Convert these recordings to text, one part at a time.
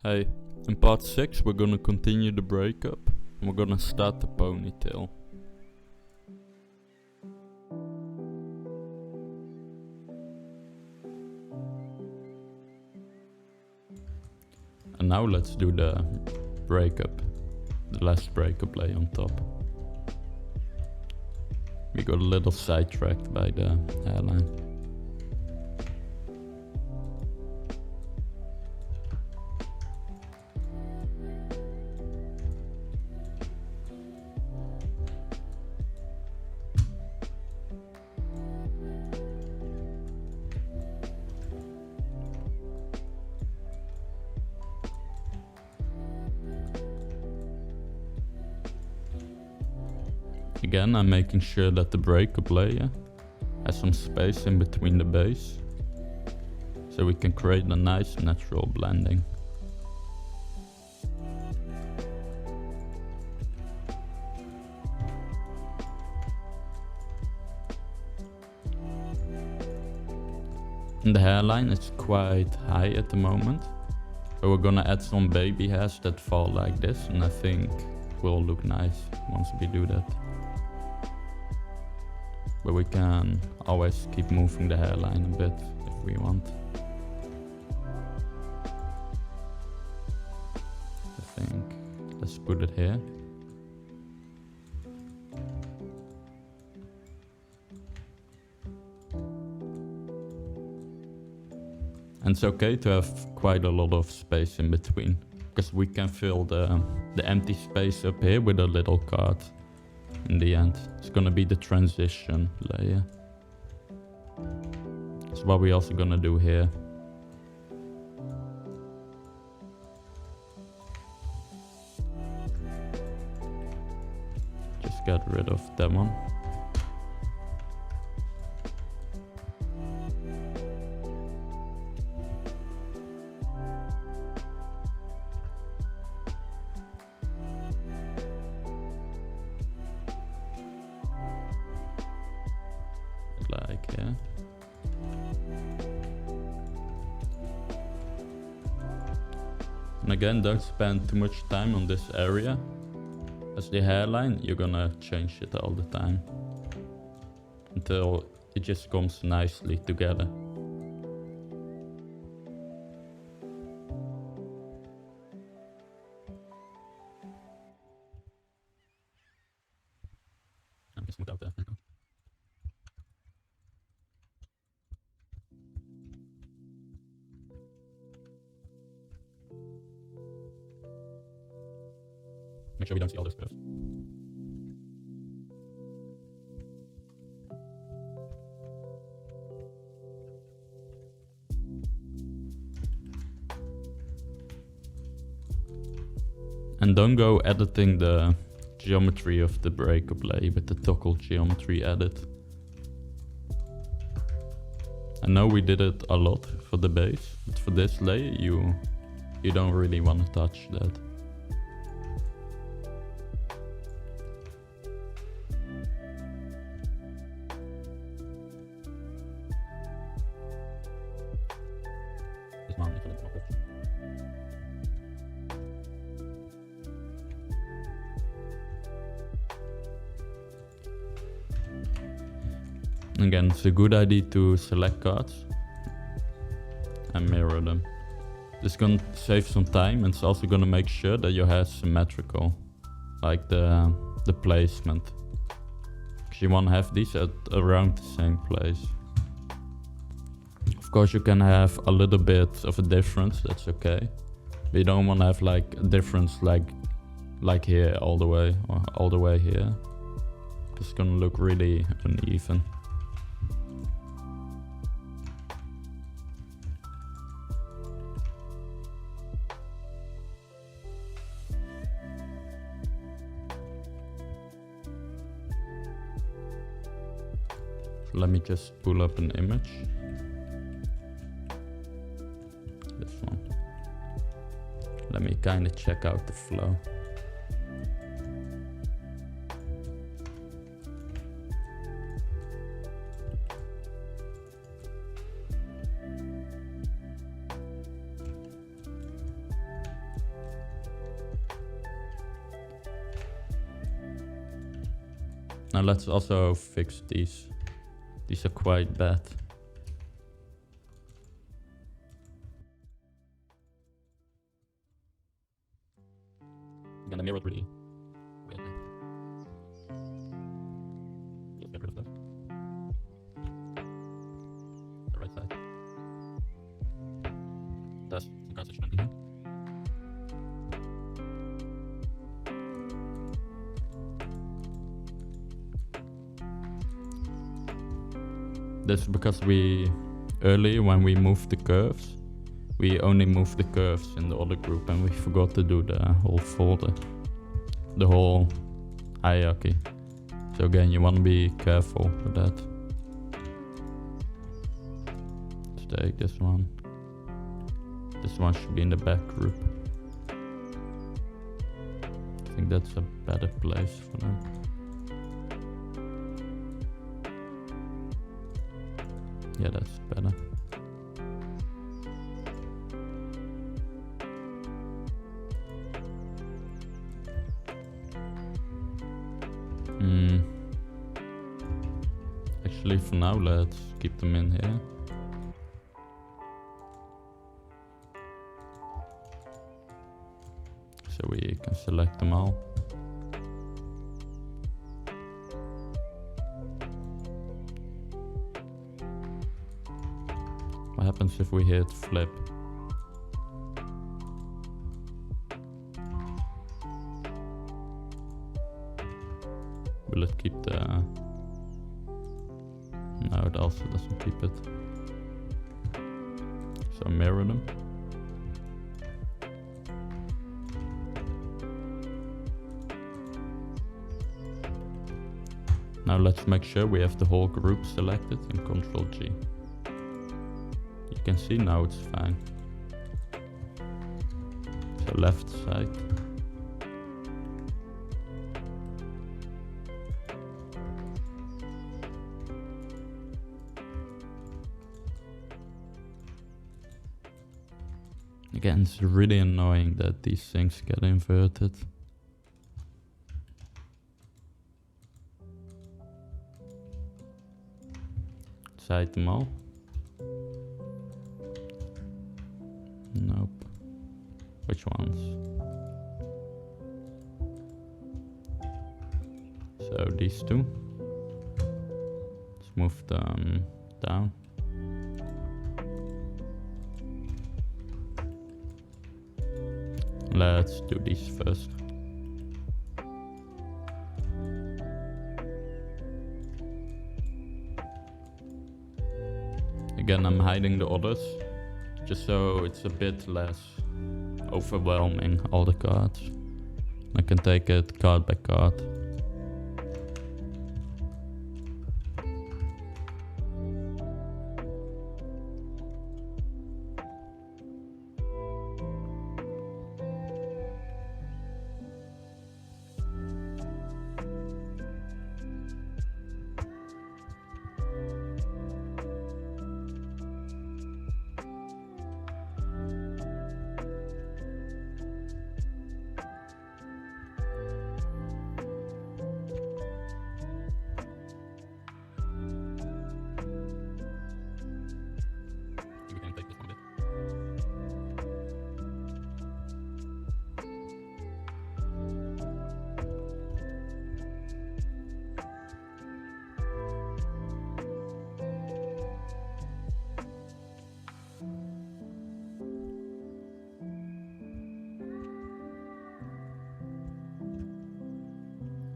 Hey, in part 6 we're gonna continue the breakup and we're gonna start the ponytail. And now let's do the breakup, the last breakup lay on top. We got a little sidetracked by the hairline. Again, I'm making sure that the breakup layer has some space in between the base, so we can create a nice natural blending. And the hairline is quite high at the moment, so we're gonna add some baby hairs that fall like this, and I think will look nice once we do that. But we can always keep moving the hairline a bit if we want. I think let's put it here. And it's okay to have quite a lot of space in between, because we can fill the empty space up here with a little card. In the end, it's gonna be the transition layer. That's what we're also gonna do here. Just get rid of that one. Like here. And again, don't spend too much time on this area, as the hairline you're gonna change it all the time until it just comes nicely together. I'm just smooth out there. Make sure we don't see all this curve. And don't go editing the geometry of the breakup layer with the toggle geometry edit. I know we did it a lot for the base, but for this layer you don't really want to touch that. Again, it's a good idea to select cards and mirror them. This is gonna save some time, and it's also gonna make sure that your hair is symmetrical, like the placement. Because you want to have these at around the same place. Of course, you can have a little bit of a difference, that's okay. But you don't want to have like a difference like here all the way, or all the way here. It's gonna look really uneven. Let me just pull up an image. This one. Let me kind of check out the flow. Now let's also fix these. These are quite bad. Again, the mirror really weirdly. Just get rid of that. The right side. That's the constitution here. That's because earlier when we moved the curves, we only moved the curves in the other group and we forgot to do the whole folder, the whole hierarchy. So again, you want to be careful with that. Let's take this one. This one should be in the back group. I think that's a better place for them. Yeah, that's better. Actually, for now, let's keep them in here. So we can select them all. What happens if we hit flip? Will it keep the... No, it also doesn't keep it. So mirror them. Now let's make sure we have the whole group selected and Ctrl G. You can see now it's fine. So left side. Again, it's really annoying that these things get inverted. Side them all. Nope. Which ones? So these two. Let's move them down. Let's do these first. Again, I'm hiding the others, just so it's a bit less overwhelming, all the cards. I can take it card by card.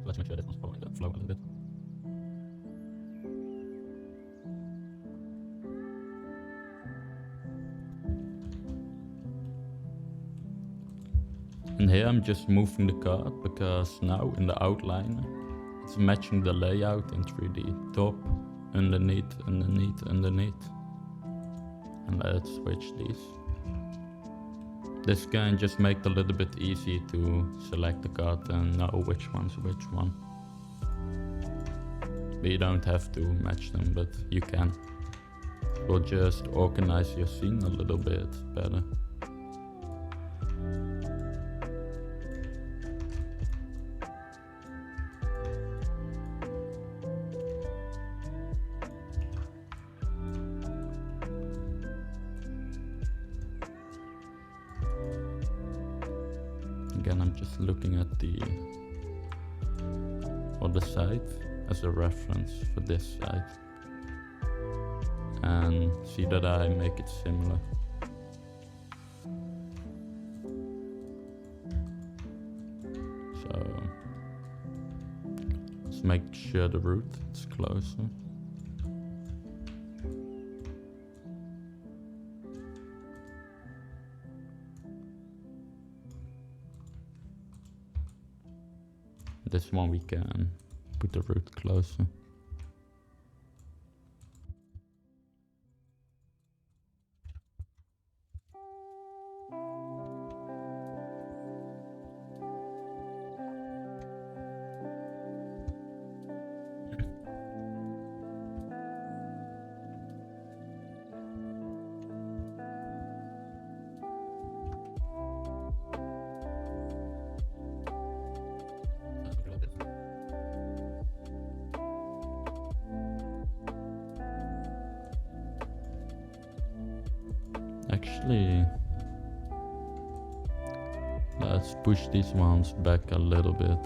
Let's make sure this one's following the flow a little bit. And here I'm just moving the card because now in the outliner it's matching the layout in 3D. Top, underneath, underneath, underneath. And let's switch these. This can just make it a little bit easy to select the card and know which one's which one. But you don't have to match them, but you can. It will just organize your scene a little bit better. Again, I'm just looking at the other side as a reference for this side. And see that I make it similar. So let's make sure the root is closer. This one we can put the root closer. Actually, let's push these ones back a little bit.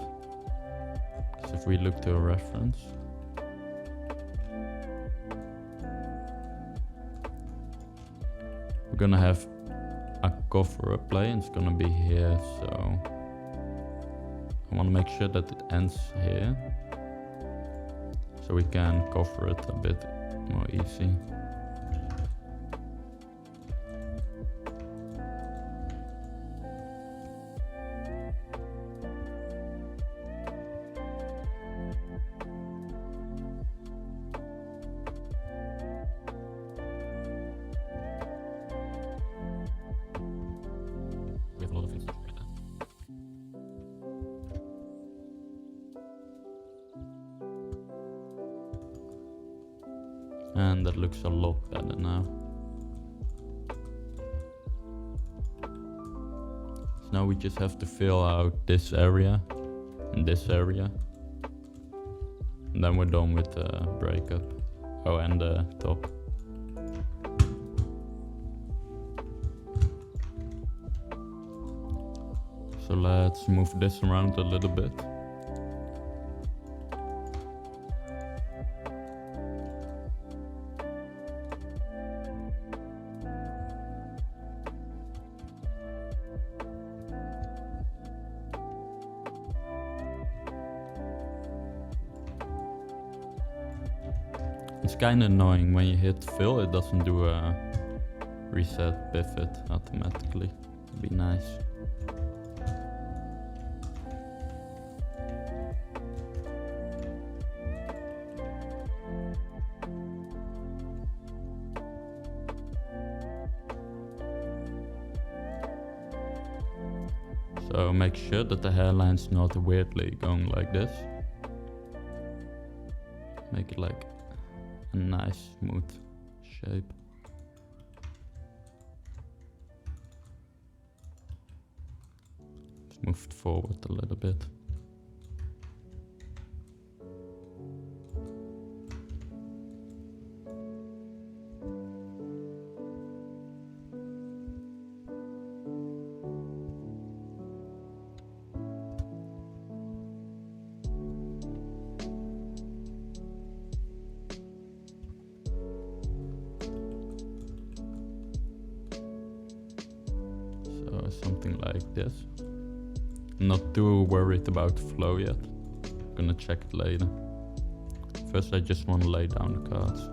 Because if we look to a reference, we're gonna have a cover up play and it's gonna be here, so I wanna make sure that it ends here so we can cover it a bit more easy. And that looks a lot better now. So now we just have to fill out this area and this area. And then we're done with the breakup. Oh, and the top. So let's move this around a little bit. It's kinda annoying when you hit fill, it doesn't do a reset pivot automatically. It'd be nice. So make sure that the hairline's not weirdly going like this. Make it like a nice smooth shape. Just move it forward a little bit. Something like this. I'm not too worried about the flow yet. I'm gonna check it later. First I just want to lay down the cards.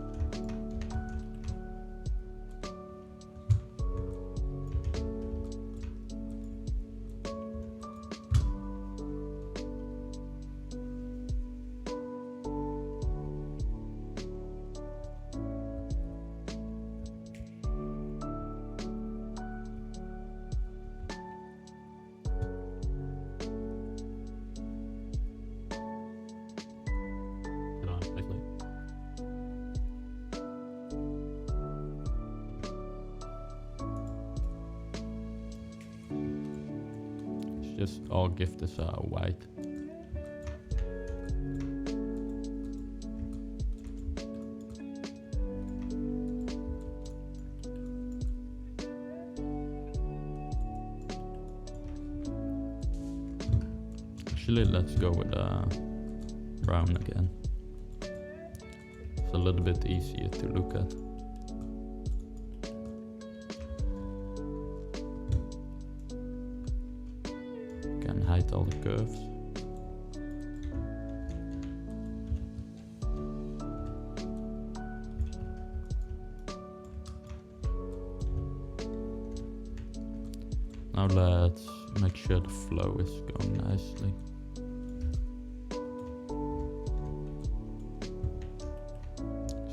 Just I'll give this a white. Actually, let's go with brown again. It's a little bit easier to look at. Can hide all the curves. Now let's make sure the flow is going nicely.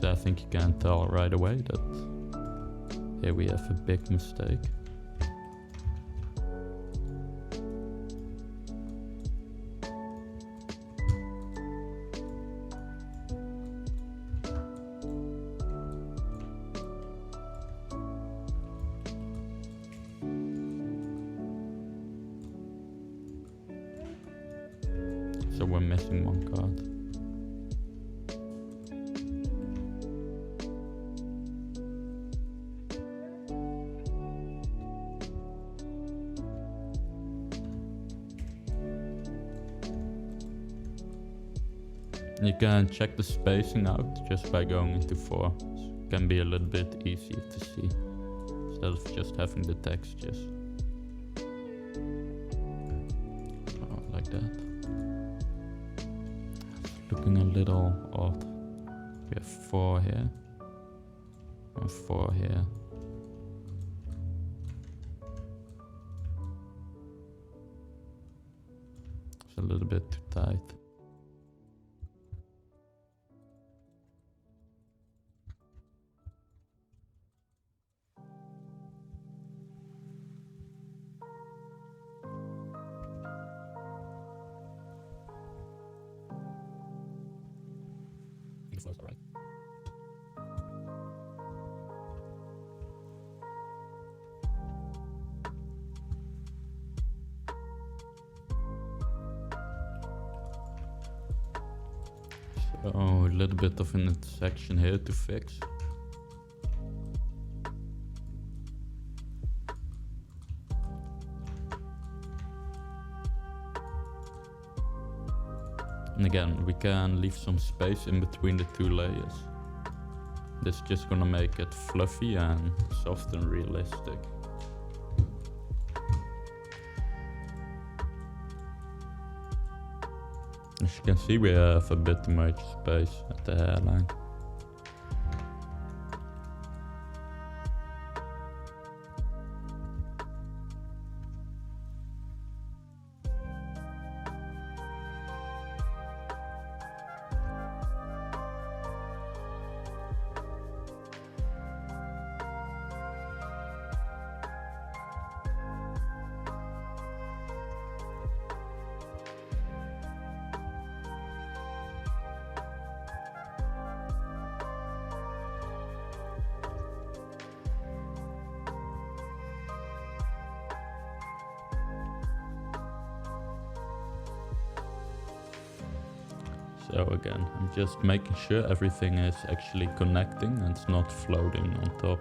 So I think you can tell right away that here we have a big mistake. So we're missing one card. You can check the spacing out just by going into 4. It can be a little bit easier to see instead of just having the textures. Oh, like that. Looking a little odd. We have 4 here and 4 here. It's a little bit too tight. Right. So a little bit of an intersection here to fix. And again, we can leave some space in between the 2 layers. This is just gonna make it fluffy and soft and realistic. As you can see, we have a bit too much space at the hairline. So again, I'm just making sure everything is actually connecting and it's not floating on top.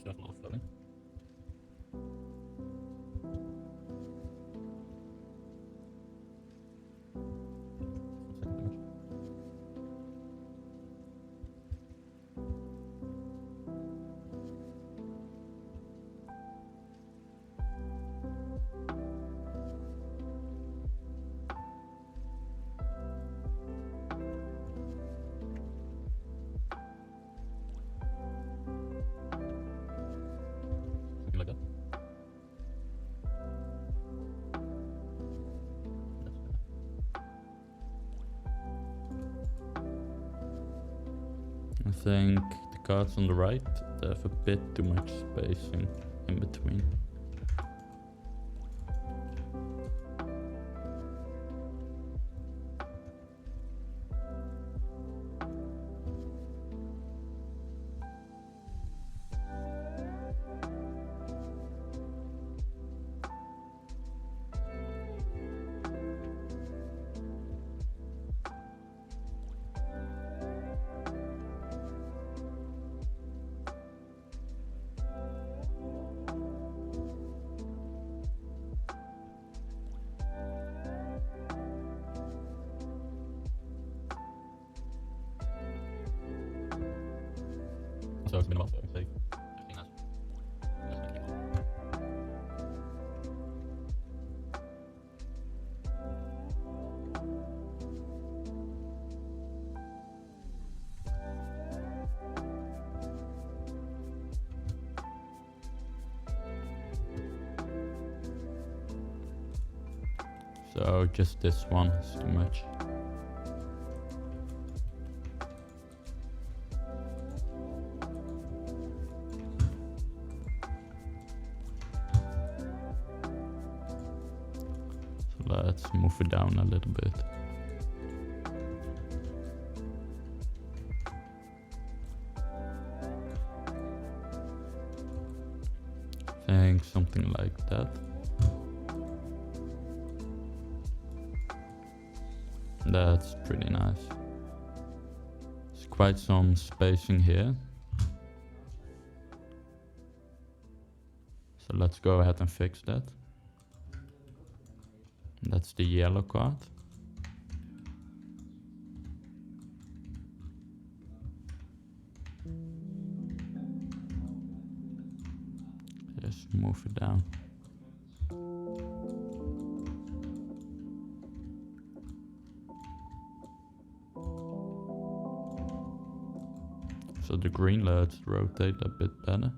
That's not floating. Something like that. I think the cards on the right, they have a bit too much spacing in between. So it's minimal, so everything has less than equal. So just this one is too much. Let's move it down a little bit. I think something like that. That's pretty nice. There's quite some spacing here. So let's go ahead and fix that. That's the yellow card. Just move it down. So the green, let's rotate a bit better.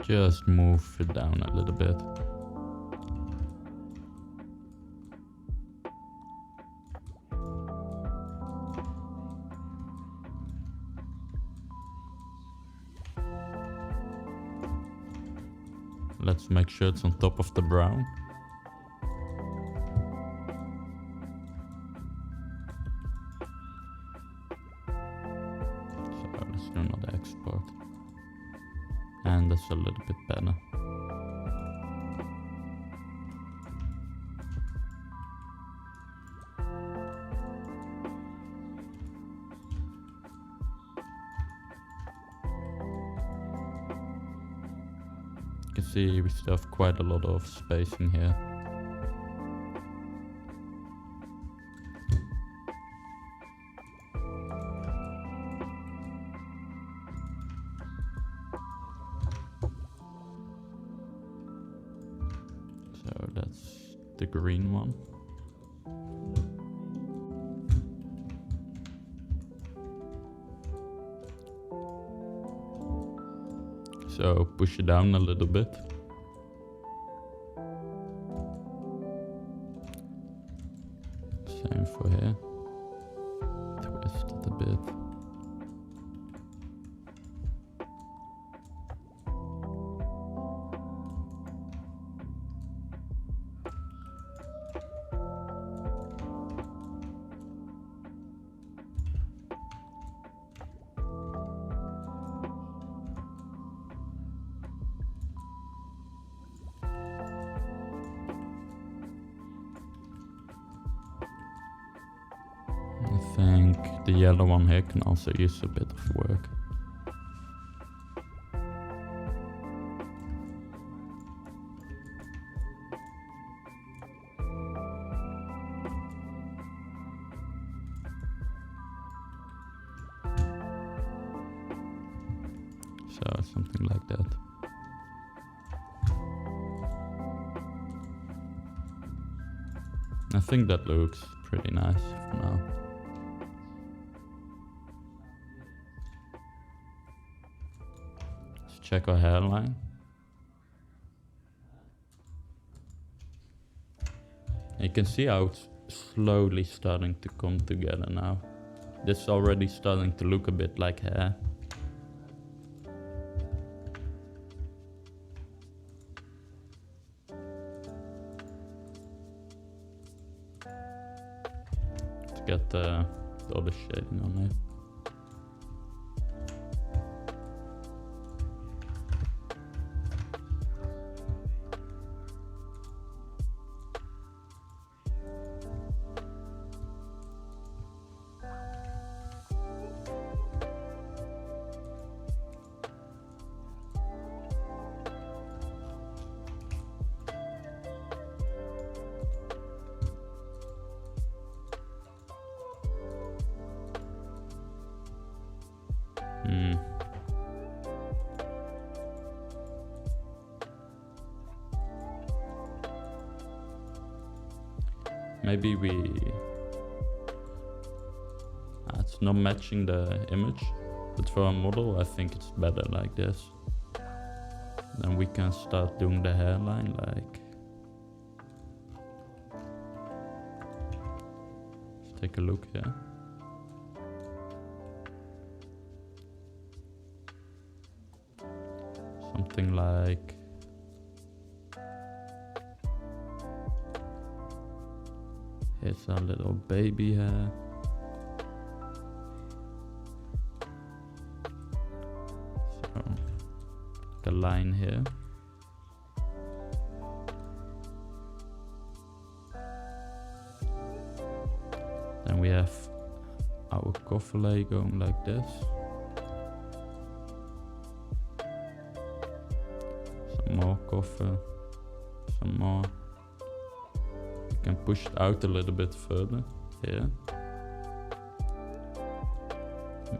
Just move it down a little bit. Let's make sure it's on top of the brown. So let's do another export. And that's a little bit better. You can see we still have quite a lot of spacing here. So that's the green one. So push it down a little bit. Same for here. Twist it a bit. I think the yellow one here can also use a bit of work. So something like that. I think that looks pretty nice for now. Let's check our hairline. You can see how it's slowly starting to come together now. This is already starting to look a bit like hair. Let's get the other shading on it. Maybe it's not matching the image, but for a model I think it's better like this. Then we can start doing the hairline like. Let's take a look here. Something like here's a little baby hair. So the line here. Then we have our coverlay going like this. Some more cover, some more. You can push it out a little bit further here.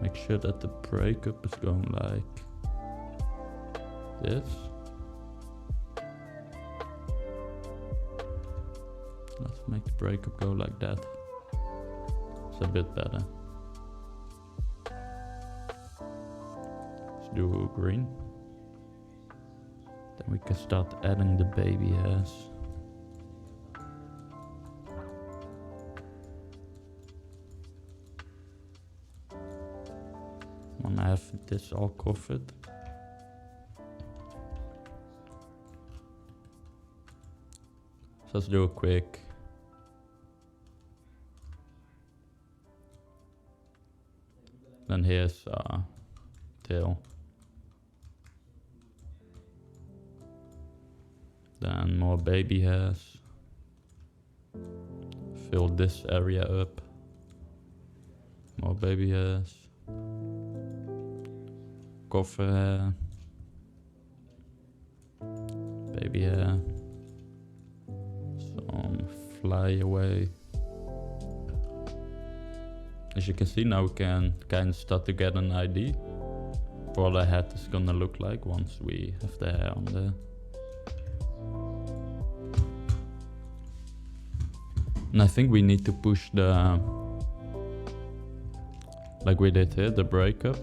Make sure that the breakup is going like this. Let's make the breakup go like that. It's a bit better. Let's do green. Then we can start adding the baby hairs. When I have this all covered. So let's do a quick. Then here's tail. Then more baby hairs. Fill this area up. More baby hairs. Cover hair. Baby hair. Some fly away. As you can see now we can kind of start to get an idea for what the head is gonna look like once we have the hair on there. And I think we need to push the, like we did here, the breakup.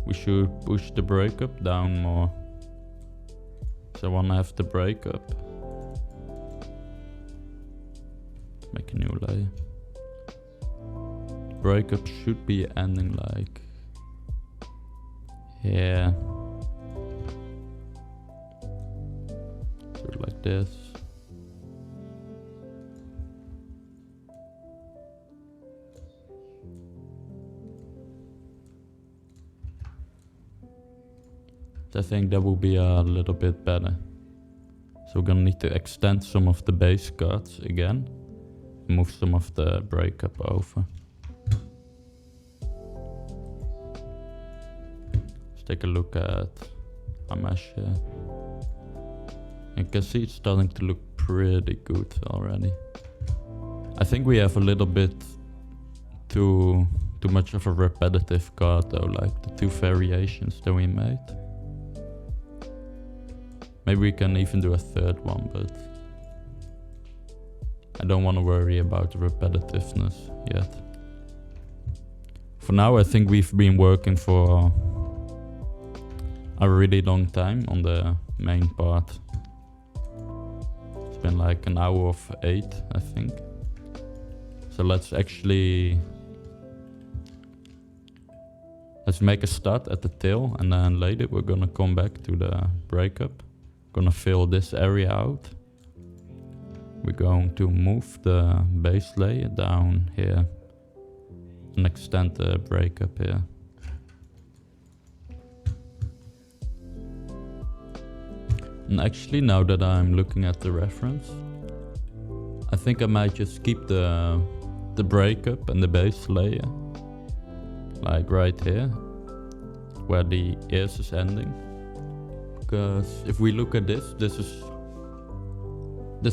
We should push the breakup down more. So I wanna have the breakup. Make a new layer. Breakup should be ending like here. Do it like this. I think that will be a little bit better. So we're gonna need to extend some of the base cards again. Move some of the breakup over. Let's take a look at our mesh here. You can see it's starting to look pretty good already. I think we have a little bit too much of a repetitive card though, like the 2 variations that we made. Maybe we can even do a 3rd one, but I don't want to worry about the repetitiveness yet. For now, I think we've been working for a really long time on the main part. It's been like an hour of 8, I think. So let's make a start at the tail, and then later we're gonna come back to the breakup. Gonna fill this area out. We're going to move the base layer down here and extend the breakup here. And actually, now that I'm looking at the reference, I think I might just keep the breakup and the base layer like right here where the ears is ending, because if we look at this is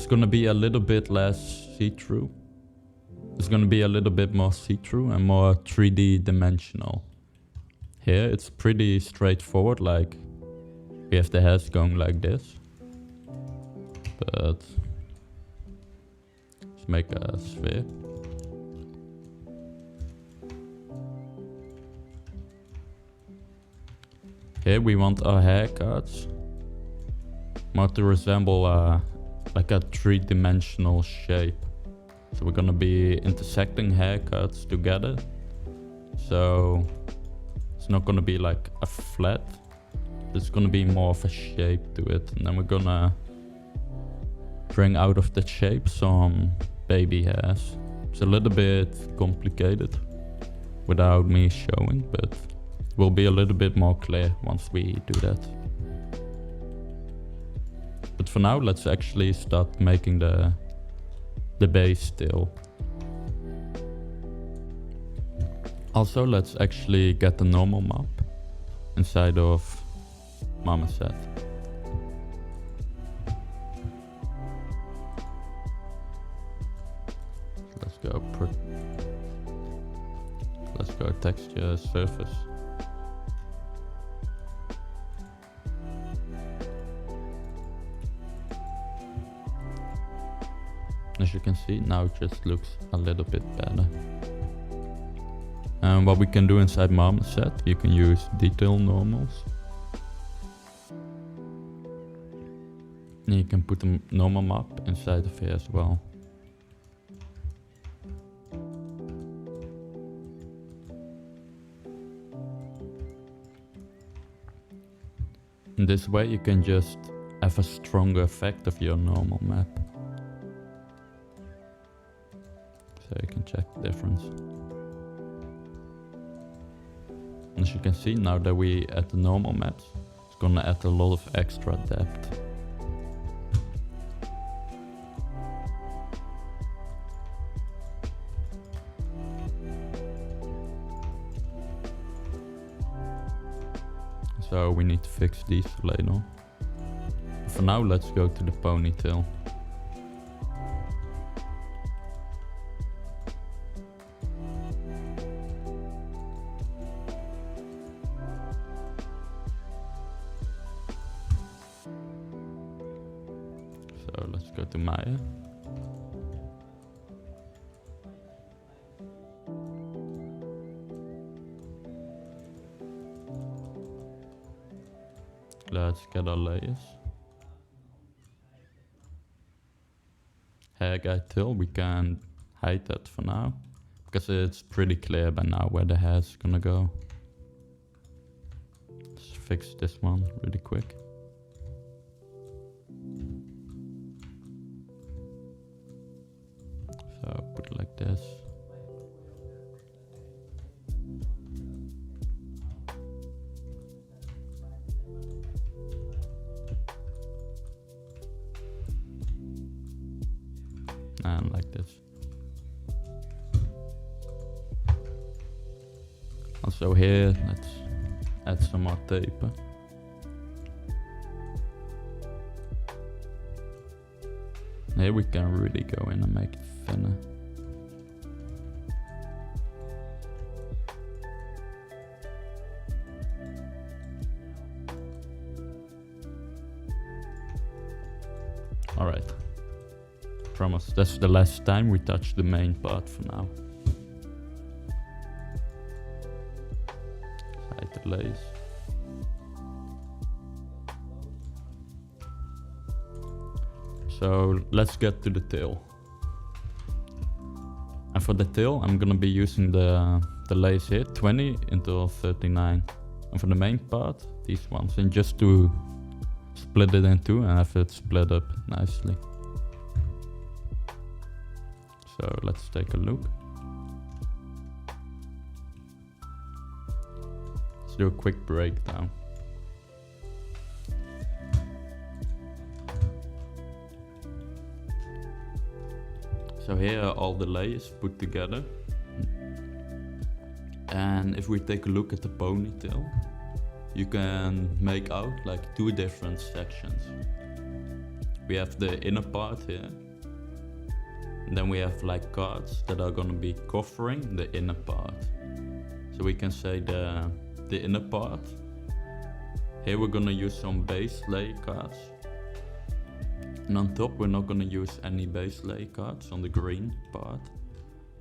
gonna be a little bit less see-through. It's gonna be a little bit more see-through and more 3D dimensional. Here it's pretty straightforward, like we have the hairs going like this, but let's make a sphere. Here we want our haircuts more to resemble like a 3-dimensional shape. So we're gonna be intersecting haircuts together. So it's not gonna be like a flat. There's gonna be more of a shape to it. And then we're gonna bring out of that shape some baby hairs. It's a little bit complicated without me showing, but will be a little bit more clear once we do that. But for now, let's actually start making the base still. Also, let's actually get the normal map inside of Mama set. Let's go texture surface. As you can see, now it just looks a little bit better. And what we can do inside Mama set, you can use detail normals. And you can put a normal map inside of here as well. In this way you can just have a stronger effect of your normal map. So you can check the difference. And as you can see, now that we add the normal maps, it's gonna add a lot of extra depth. So we need to fix these later. For now, let's go to the ponytail. So let's go to Maya. Let's get our layers. Hair guy tail, we can hide that for now, because it's pretty clear by now where the hair's gonna go. Let's fix this one really quick. So put it like this. And like this. Also here, let's add some more tape. Here we can really go in and make it thinner. Alright. promise. That's the last time we touch the main part for now. Hide the lace. So let's get to the tail. And for the tail, I'm gonna be using the lace here, 20 until 39. And for the main part, these ones. And just to split it in two and have it split up nicely. So let's take a look. Let's do a quick breakdown. So here are all the layers put together. And if we take a look at the ponytail, you can make out like two different sections. We have the inner part here. And then we have like cards that are gonna be covering the inner part. So we can say the inner part. Here we're gonna use some base layer cards. And on top we're not gonna use any base layer cards on the green part.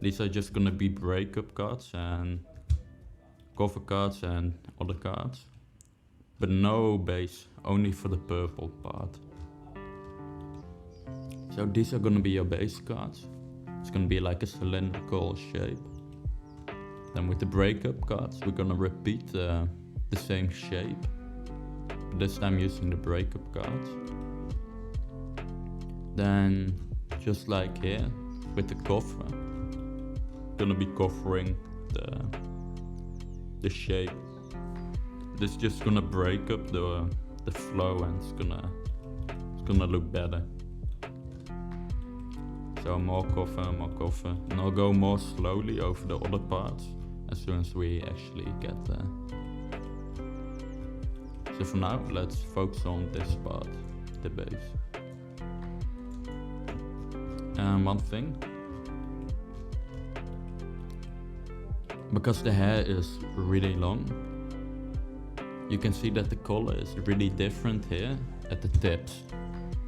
These are just gonna be breakup cards and cover cards and other cards. But no base, only for the purple part. So these are gonna be your base cards. It's gonna be like a cylindrical shape. Then with the breakup cards, we're gonna repeat the same shape. But this time using the breakup cards. Then, just like here, with the cover, gonna be covering the shape. This is just gonna break up the flow and it's gonna look better. So more cover, and I'll go more slowly over the other parts as soon as we actually get there. So for now, let's focus on this part, the base. And one thing, because the hair is really long, you can see that the color is really different here at the tips.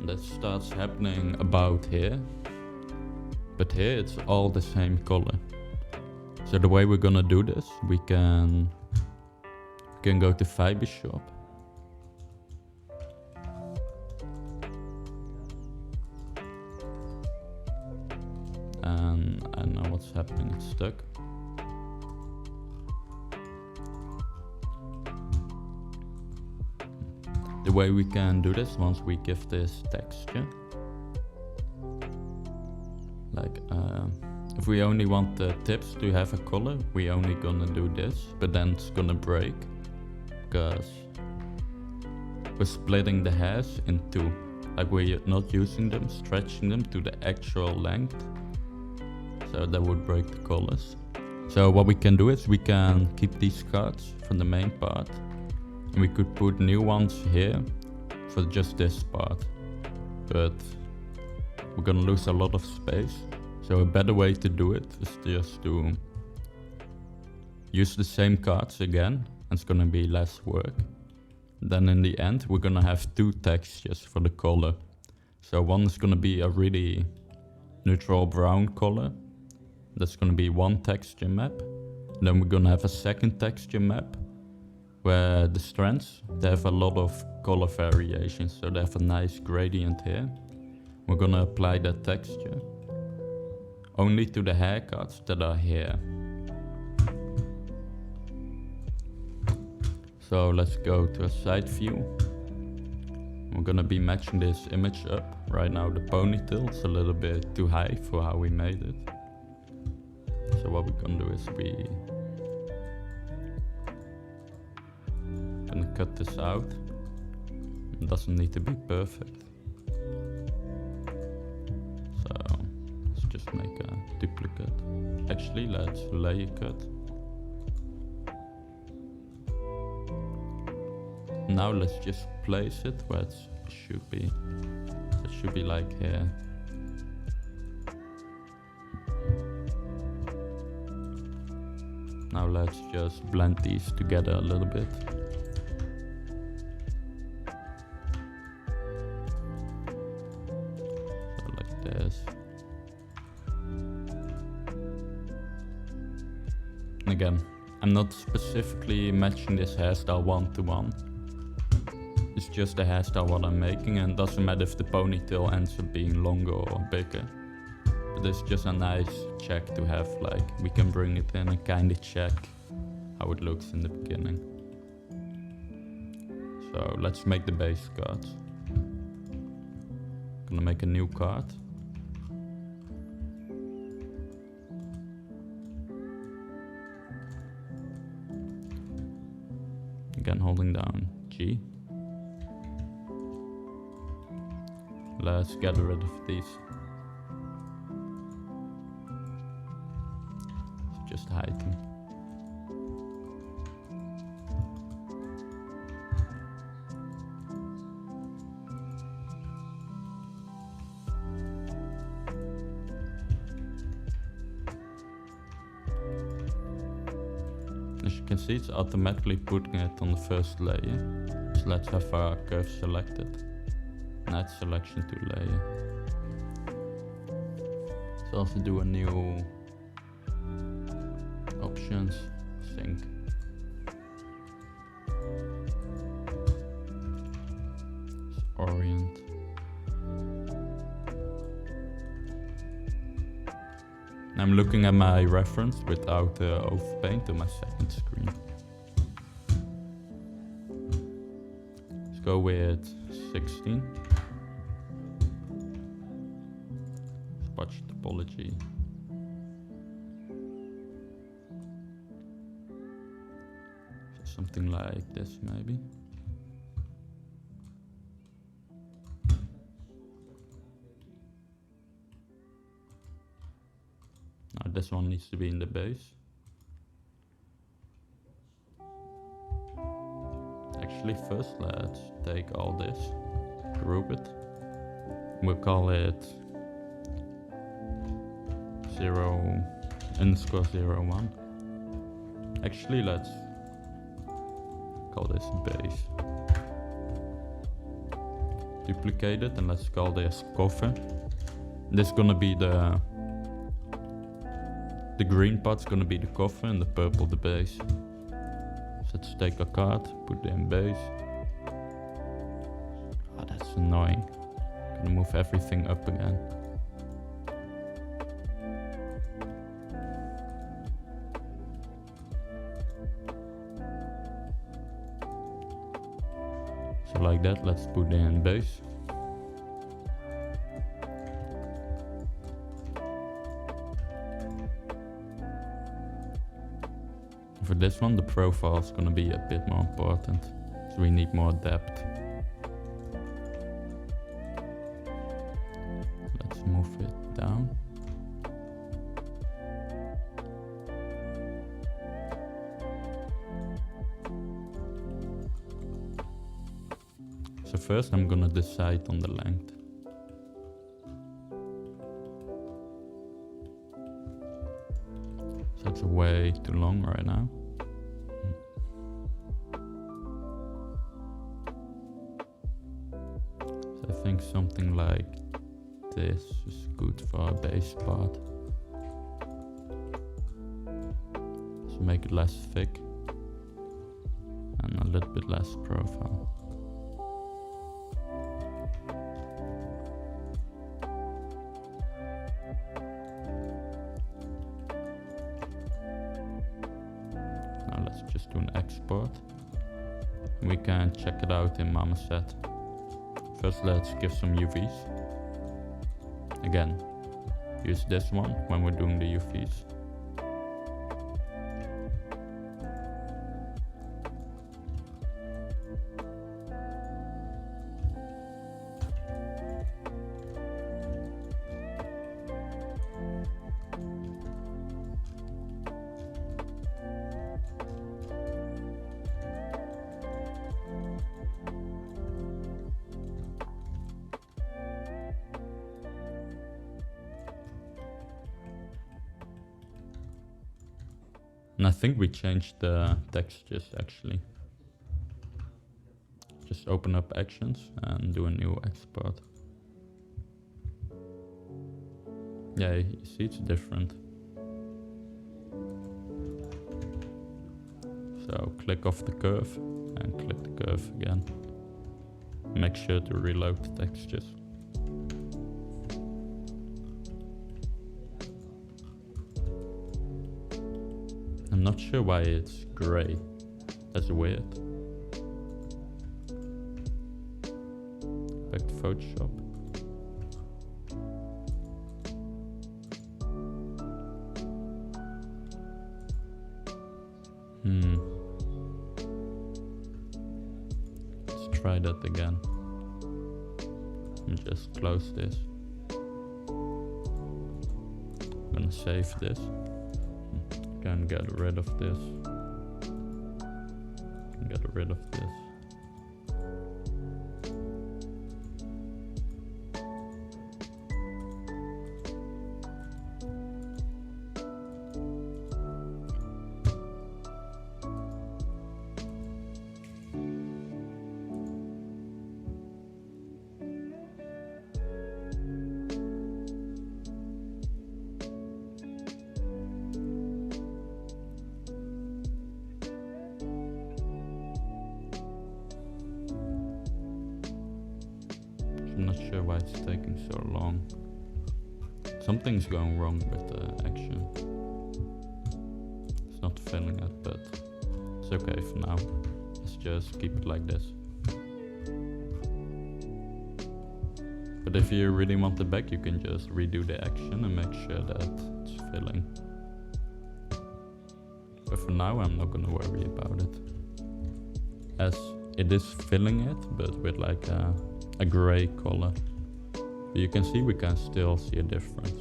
And that starts happening about here, but here it's all the same color. So the way we're gonna do this, we can go to Fiber Shop. And I know what's happening, it's stuck. The way we can do this, once we give this texture, like if we only want the tips to have a color, we only gonna do this, but then it's gonna break because we're splitting the hairs in two. Like we're not using them, stretching them to the actual length. So that would break the colors. So what we can do is we can keep these cards from the main part. And we could put new ones here for just this part. But we're gonna lose a lot of space. So a better way to do it is just to use the same cards again. And it's gonna be less work. Then in the end, we're gonna have two textures for the color. So one is gonna be a really neutral brown color. That's gonna be one texture map. Then we're gonna have a second texture map where the strands, they have a lot of color variations. So they have a nice gradient here. We're gonna apply that texture only to the hair cards that are here. So let's go to a side view. We're gonna be matching this image up. Right now the ponytail is a little bit too high for how we made it. So what we're gonna do is gonna cut this out. It doesn't need to be perfect. So let's just make a duplicate. Actually, let's layer cut. Now let's just place it where it should be. It should be like here. Now let's just blend these together a little bit. So like this. Again, I'm not specifically matching this hairstyle one-to-one. It's just the hairstyle what I'm making, and it doesn't matter if the ponytail ends up being longer or bigger. But it's just a nice check to have, like, we can bring it in and kinda check how it looks in the beginning. So let's make the base card. Gonna make a new card. Again, holding down G. Let's get rid of these. So just hide them. As you can see, it's automatically putting it on the first layer. So let's have our curve selected. Add selection to layer. Let's also do a new options sync. Let's orient. I'm looking at my reference without the overpaint on my second screen. Let's go with 16. Spotch topology. So something like this maybe. Now this one needs to be in the base. Actually, first let's take all this, group it. We'll call it 0_01. Actually, let's call this base. Duplicate it and let's call this cover. This is gonna be the green part's gonna be the cover and the purple the base. So let's take a card, put it in base. Oh, that's annoying. Gonna move everything up again. So like that, let's put it in base. For this one, the profile is gonna be a bit more important, so we need more depth. Let's move it down. So first I'm gonna decide on the length. So it's way too long right now. So I think something like this is good for our base part. So make it less thick and a little bit less profile. Now let's just do an export. We can check it out in Marmoset. First let's give some UVs. Again, use this one when we're doing the UVs. And I think we changed the textures actually. Just open up actions and do a new export. Yeah, you see it's different. So click off the curve and click the curve again. Make sure to reload the textures. I'm not sure why it's gray. That's weird. Back to Photoshop. Let's try that again. Let me just close this. I'm gonna save this. Can get rid of this. Can get rid of this. I'm not sure why it's taking so long. Something's going wrong with the action. It's not filling it, but it's okay for now. Let's just keep it like this. But if you really want it back, you can just redo the action and make sure that it's filling. But for now, I'm not gonna worry about it, as it is filling it, but with like a gray color. But you can see we can still see a difference.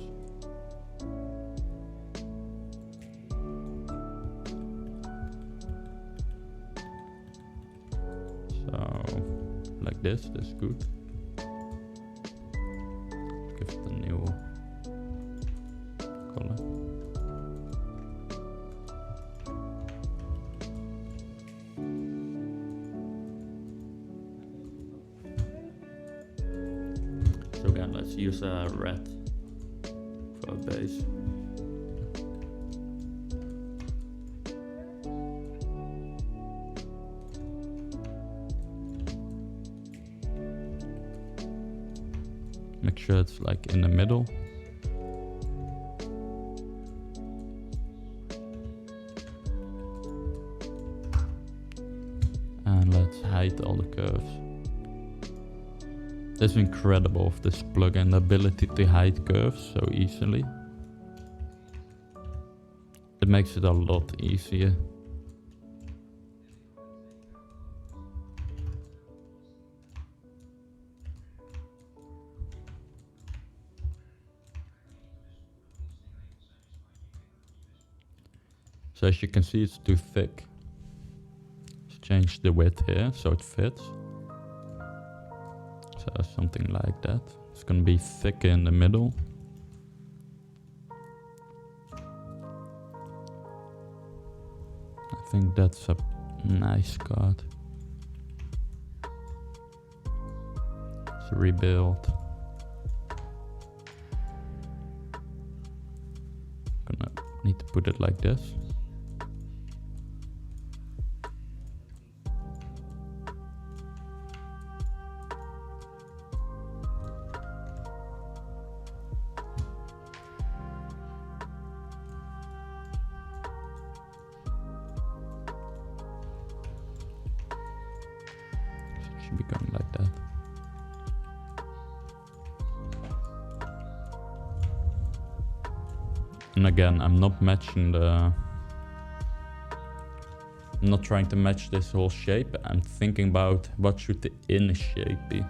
So like this is good. Give it a new color. So again, let's use a red for a base. Make sure it's like in the middle. And let's hide all the curves. It's incredible of this plugin, the ability to hide curves so easily. It makes it a lot easier. So as you can see, it's too thick. Let's change the width here so it fits. So something like that. It's gonna be thicker in the middle. I think that's a nice card. Let's rebuild. Gonna need to put it like this. Should be going like that. And again, I'm not matching the... I'm not trying to match this whole shape. I'm thinking about what should the inner shape be.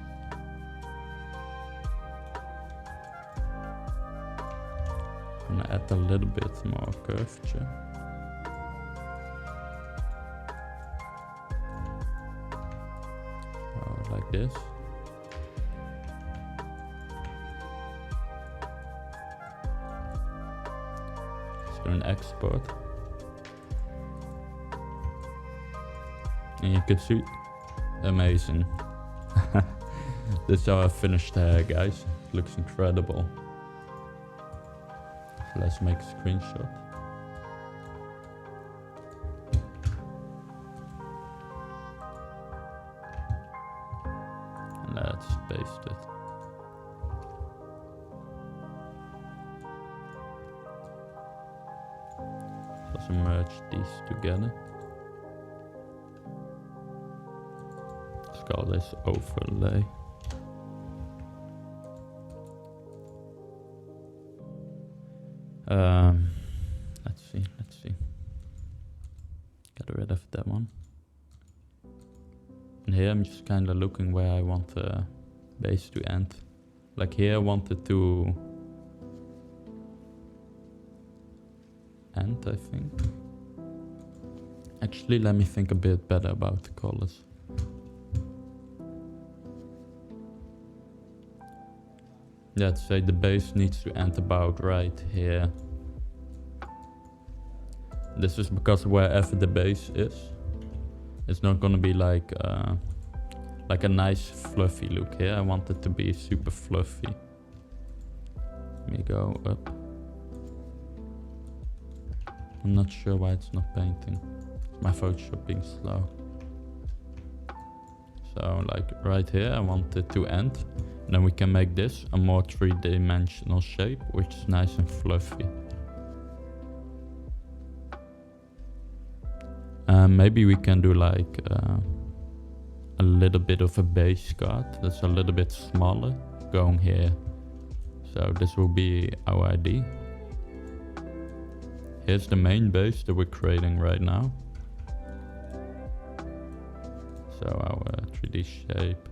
I'm gonna add a little bit more curvature. Like this. Let's do an export. And you can see, amazing. This is how I finished the hair, guys. It looks incredible. So let's make a screenshot. Also merge these together. Let's call this overlay. Let's see. Get rid of that one. And here I'm just kind of looking where I want the base to end. Like here I want it to end, I think. Actually, let me think a bit better about the colors. Yeah, I'd say the base needs to end about right here. This is because wherever the base is, it's not gonna be like a nice fluffy look here. I want it to be super fluffy. Let me go up. I'm not sure why it's not painting. My Photoshop being slow. So like right here, I want it to end. And then we can make this a more three-dimensional shape, which is nice and fluffy. Maybe we can do like a little bit of a base card that's a little bit smaller going here. So this will be our ID. Here's the main base that we're creating right now. So our 3D shape.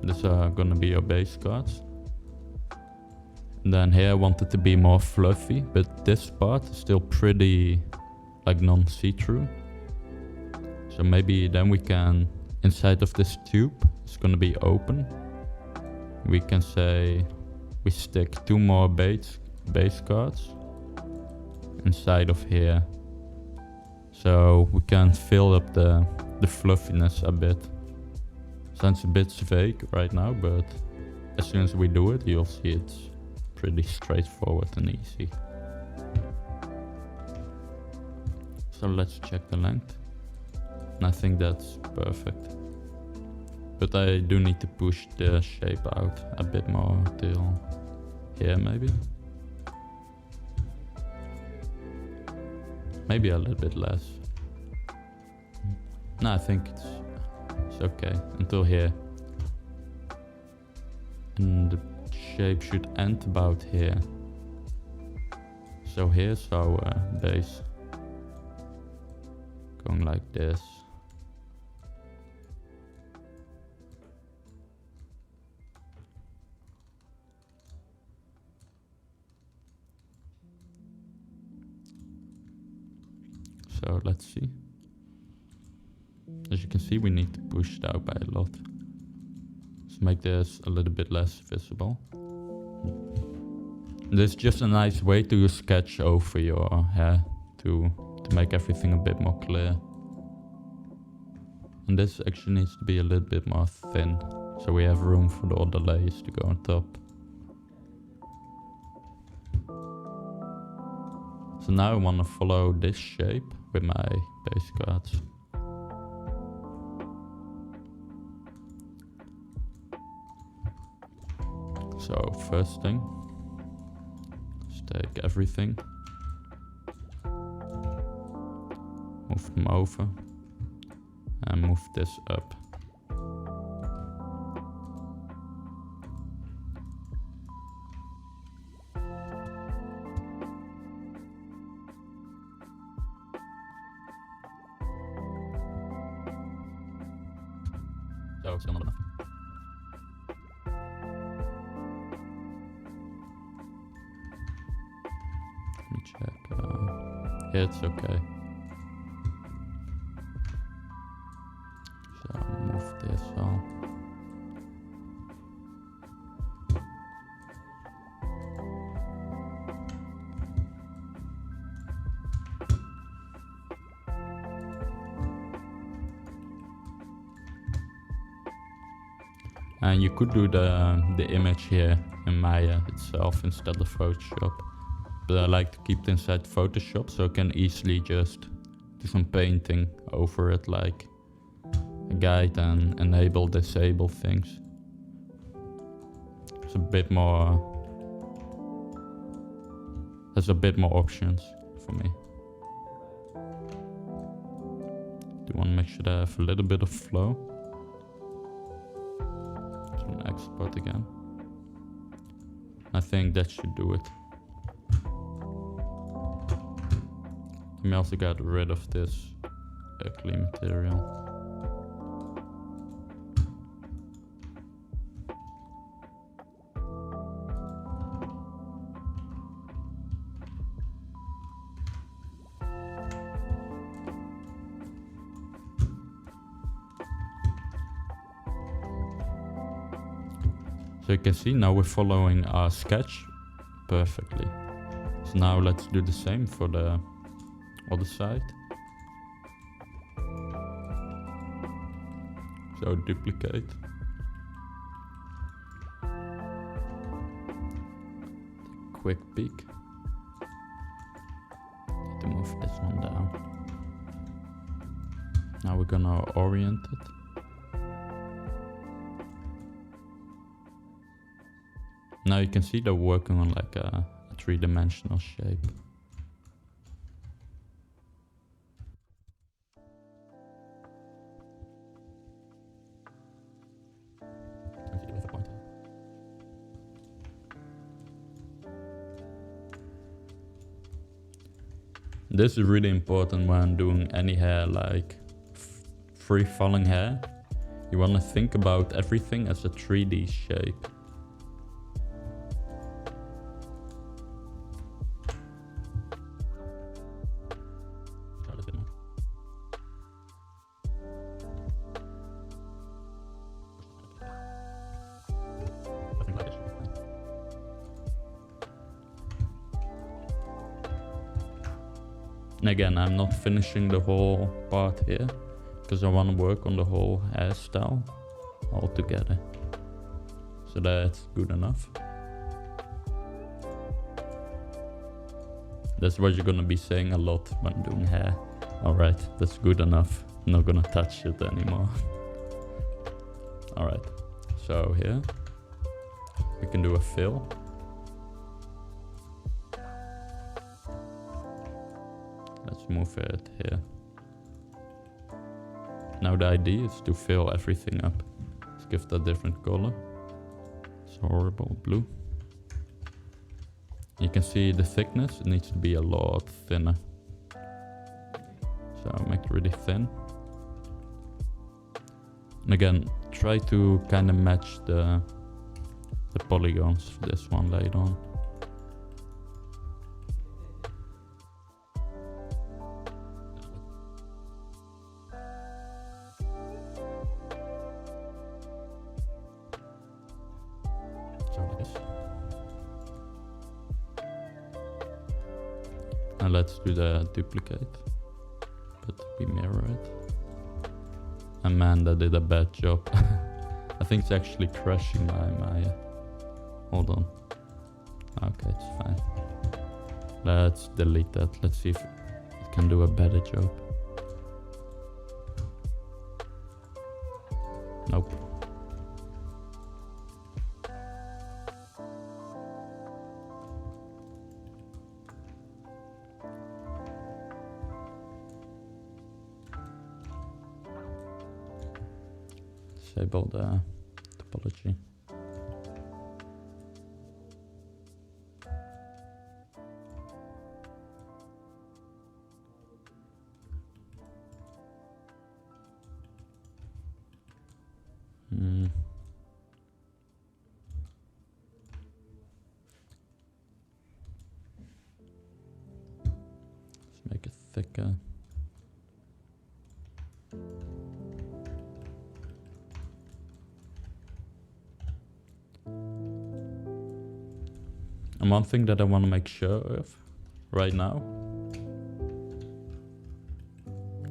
These are gonna be our base cards. And then here I want it to be more fluffy, but this part is still pretty like non-see-through. So maybe then we can, inside of this tube, it's gonna be open. We can say we stick 2 more base cards inside of here. So we can fill up the fluffiness a bit. Sounds a bit vague right now, but as soon as we do it, you'll see it's pretty straightforward and easy. So let's check the length. And I think that's perfect. But I do need to push the shape out a bit more till here maybe. Maybe a little bit less. No, I think it's okay until here. And the shape should end about here. So here's our base. Going like this. So let's see. As you can see, we need to push it out by a lot. Let's make this a little bit less visible. This is just a nice way to sketch over your hair to make everything a bit more clear. And this actually needs to be a little bit more thin, so we have room for all the layers to go on top. So now I want to follow this shape with my base cards. So first thing, let's take everything, move them over, and move this up. So still not enough. Let me check. Yeah, it's okay. So move this all. And you could do the image here in Maya itself instead of Photoshop. But I like to keep it inside Photoshop so I can easily just do some painting over it, like a guide and enable, disable things. It's a bit more, has a bit more options for me. Do want to make sure that I have a little bit of flow. So I'm gonna export again. I think that should do it. Let me also get rid of this ugly material. So you can see now we're following our sketch perfectly. So now let's do the same for the other side. So duplicate. Quick peek. Need to move this one down. Now we're gonna orient it. Now you can see they're working on like a three-dimensional shape. This is really important when doing any hair, like free falling hair. You want to think about everything as a 3D shape. And again, I'm not finishing the whole part here because I want to work on the whole hairstyle all together. So that's good enough. That's what you're gonna be saying a lot when doing hair. Alright, that's good enough. I'm not gonna touch it anymore. Alright, so here we can do a fill. Let's move it here. Now the idea is to fill everything up. Let's give that a different color. It's horrible blue. You can see the thickness, it needs to be a lot thinner. So make it really thin. And again, try to kind of match the polygons for this one later on. Now let's do the duplicate, but we mirror it. Amanda did a bad job. I think it's actually crushing my hold on. Okay, it's fine. Let's delete that. Let's see if it can do a better job. Nope. Disable the topology. Let's make it thicker. And one thing that I want to make sure of right now,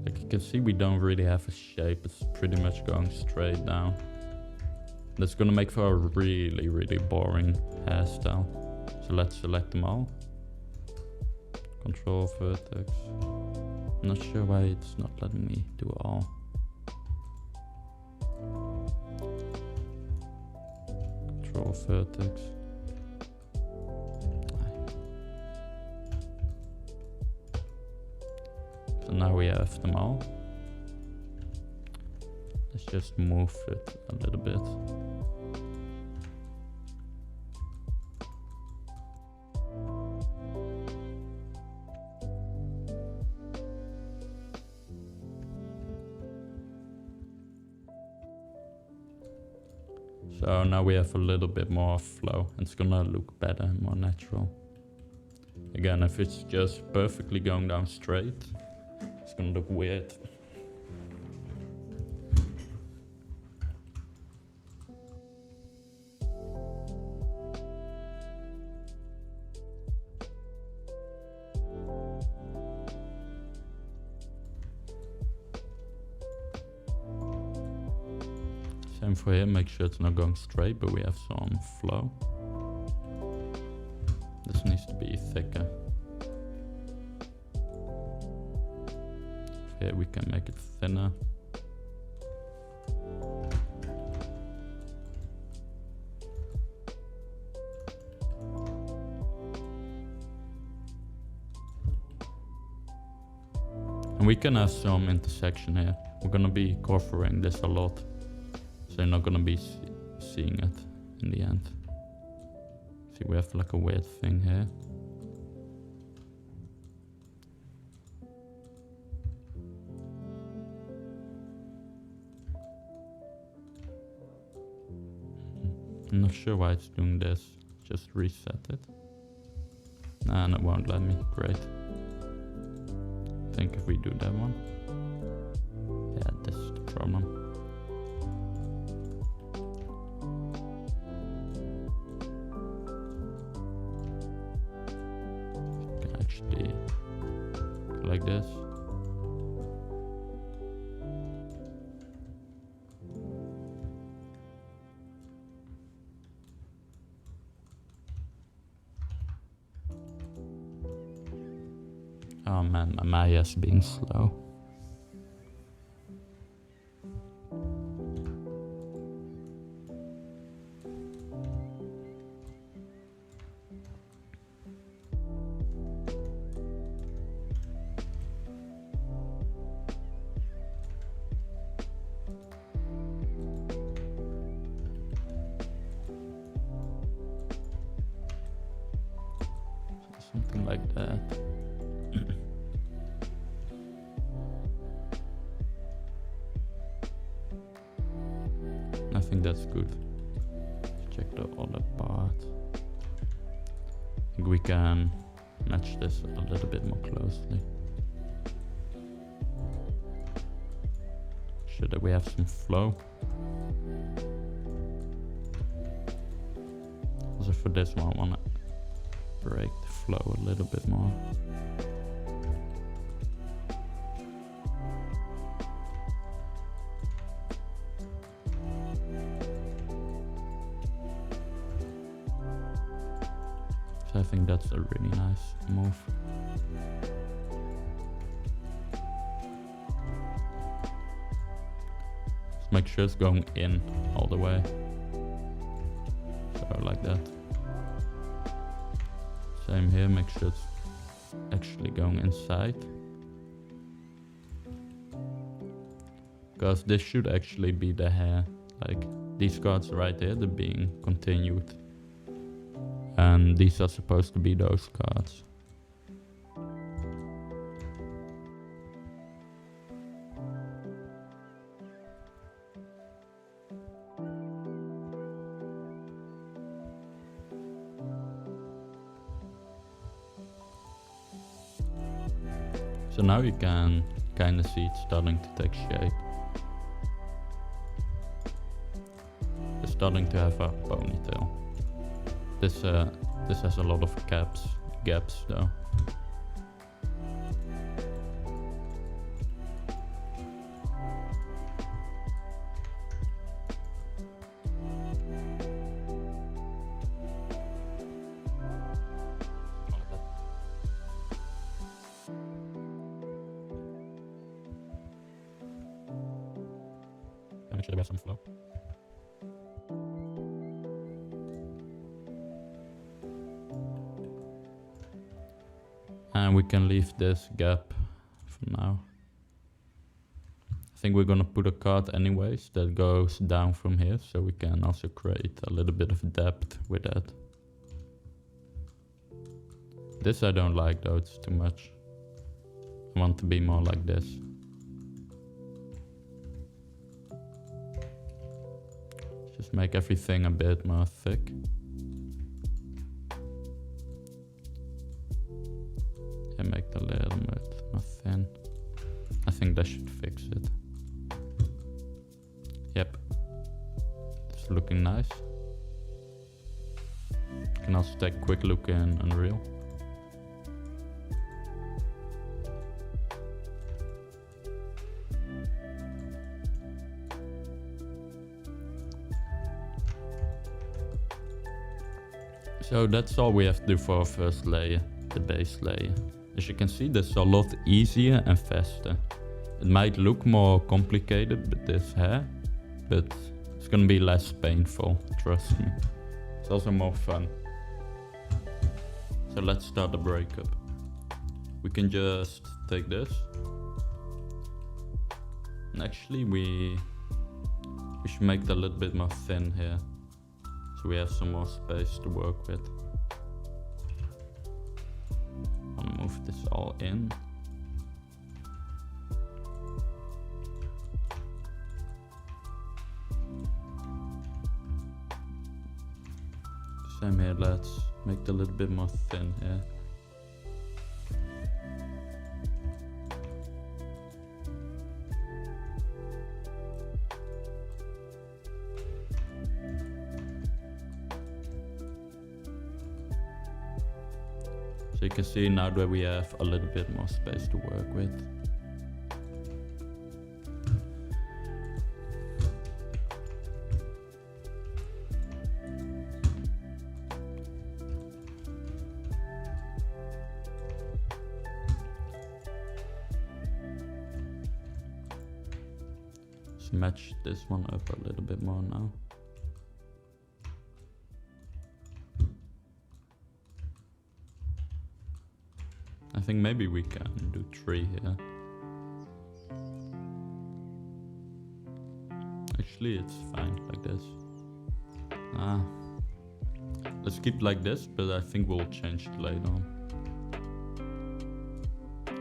like you can see, we don't really have a shape. It's pretty much going straight down. That's gonna make for a really, really boring hairstyle. So let's select them all. Control vertex. I'm not sure why it's not letting me do it all. Control vertex. So now we have them all. Let's just move it a little bit. So now we have a little bit more flow. It's gonna look better and more natural. Again, if it's just perfectly going down straight, it's gonna look weird. Same for here, make sure it's not going straight, but we have some flow. This needs to be thicker. Here we can make it thinner. And we can have some intersection here. We're gonna be covering this a lot, so you're not gonna be seeing it in the end. See, we have like a weird thing here. I'm not sure why it's doing this. Just reset it. Nah, and it won't let me. Great. I think if we do that one. Yeah, this is the problem. Actually go like this. Oh man, my Maya's being slow. Something like that. I think that's good. Let's check the other part. I think we can match this a little bit more closely. Sure that we have some flow. Also for this one, I want to break the flow a little bit more. So I think that's a really nice move. Just make sure it's going in all the way. So like that. Same here, make sure it's actually going inside. Because this should actually be the hair. Like these cards right here, they're being continued. And these are supposed to be those cards. So now you can kind of see it starting to take shape. It's starting to have a ponytail. This has a lot of gaps though. Make sure we have some flow. And we can leave this gap for now. I think we're gonna put a card anyways that goes down from here, so we can also create a little bit of depth with that. This I don't like though, it's too much. I want to be more like this. Just make everything a bit more thick. And make the little bit more thin. I think that should fix it. Yep. It's looking nice. You can also take a quick look in Unreal. So that's all we have to do for our first layer, the base layer. As you can see, this is a lot easier and faster. It might look more complicated with this hair, but it's gonna be less painful, trust me. It's also more fun. So let's start the breakup. We can just take this. And actually we should make it a little bit more thin here. So we have some more space to work with. I'll move this all in. Same here, let's make it a little bit more thin here. So you can see now that we have a little bit more space to work with. Let's match this one up a little bit more now. I think maybe we can do 3 here. Actually, it's fine like this. Let's keep it like this, but I think we'll change it later on.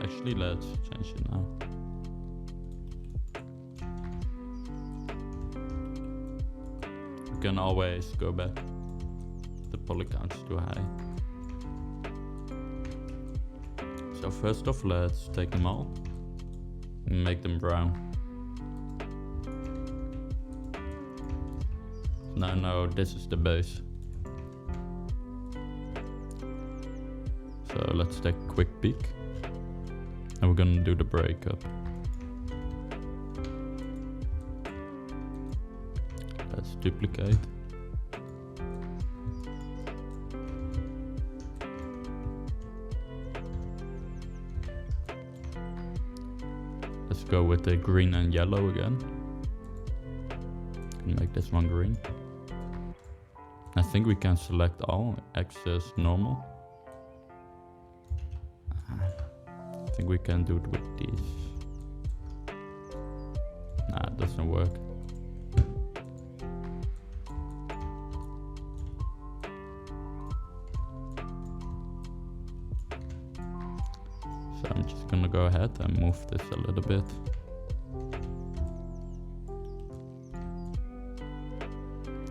Actually, let's change it now. We can always go back. The poly count is too high. So first off, let's take them all and make them brown. Now this is the base. So let's take a quick peek. And we're gonna do the breakup. Let's duplicate. Let's go with the green and yellow again. And make this one green. I think we can select all, access normal. I think we can do it with these. Nah, it doesn't work. So I'm just gonna go ahead and move this a little bit.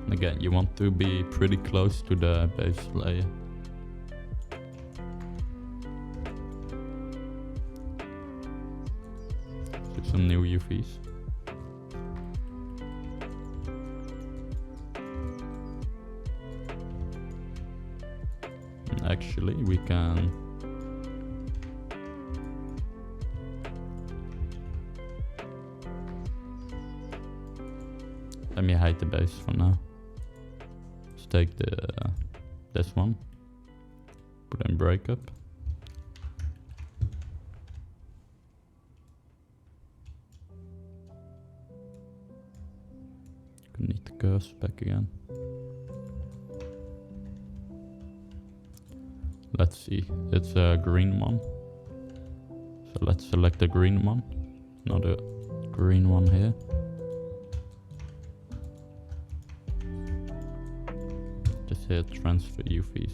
And again, you want to be pretty close to the base layer. So some new UVs. And actually, we can let me hide the base for now. Let's take this one, put in breakup. Gonna need the curves back again. Let's see, it's a green one. So let's select the green one, another green one here. Just hit transfer UVs.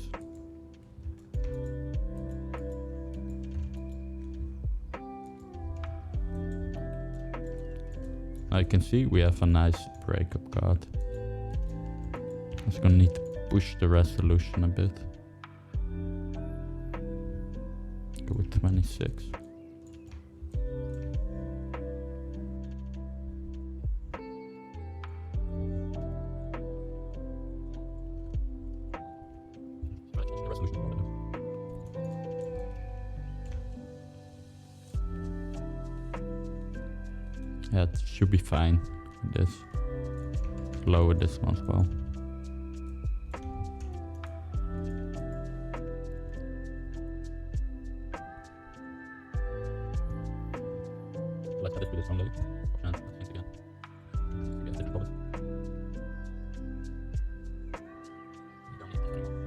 Now you can see we have a nice breakup card. I'm just gonna need to push the resolution a bit. Go with 26. Yeah, it should be fine with this. Lower this one as well. Let's edit with this only. And things again. Again, different colors. You don't need this anymore.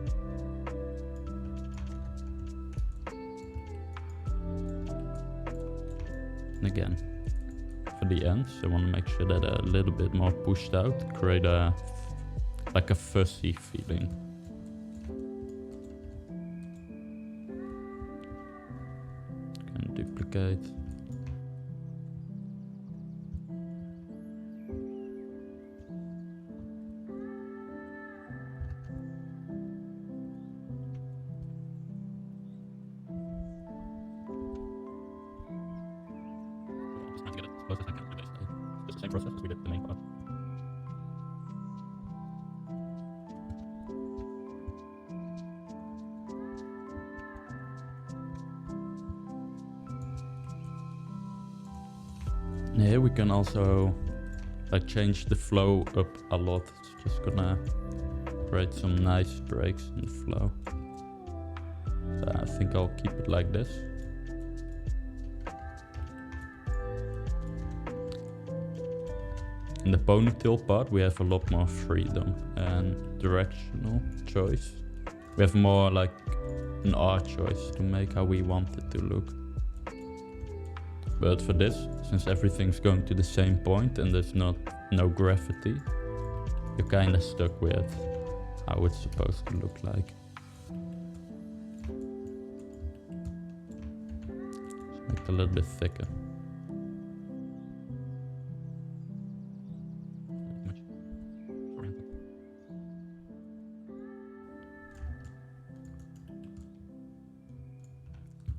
And again, for the ends, I want to make sure that they're a little bit more pushed out, create a like a fuzzy feeling. Can duplicate. Just trying to get it as close as I can to base layer. Just the same process as we did the main part. And here we can also like change the flow up a lot. It's just gonna create some nice breaks in the flow. So I think I'll keep it like this. In the ponytail part, we have a lot more freedom and directional choice. We have more like an art choice to make how we want it to look. But for this, since everything's going to the same point and there's no gravity, you're kinda stuck with how it's supposed to look like. Just make it a little bit thicker.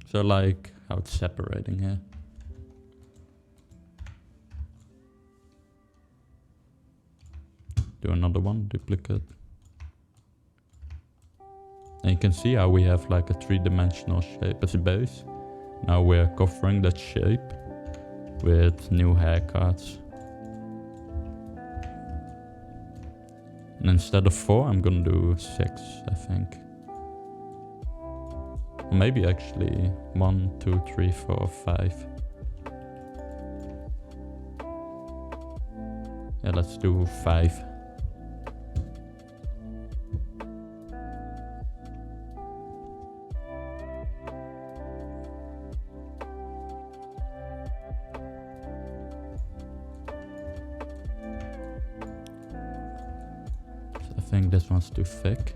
So I like how it's separating here. Do another one, duplicate. And you can see how we have like a three-dimensional shape as a base. Now we're covering that shape with new haircuts. And instead of 4, I'm gonna do 6, I think. Or maybe actually 1, 2, 3, 4, 5. Yeah, let's do 5. I think this one's too thick.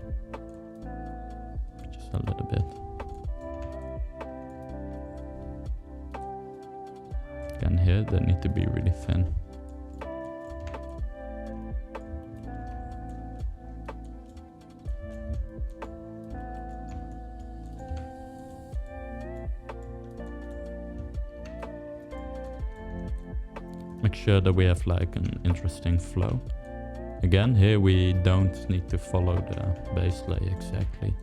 Just a little bit. Again here, they need to be really thin. Make sure that we have like an interesting flow. Again, here we don't need to follow the base layer exactly,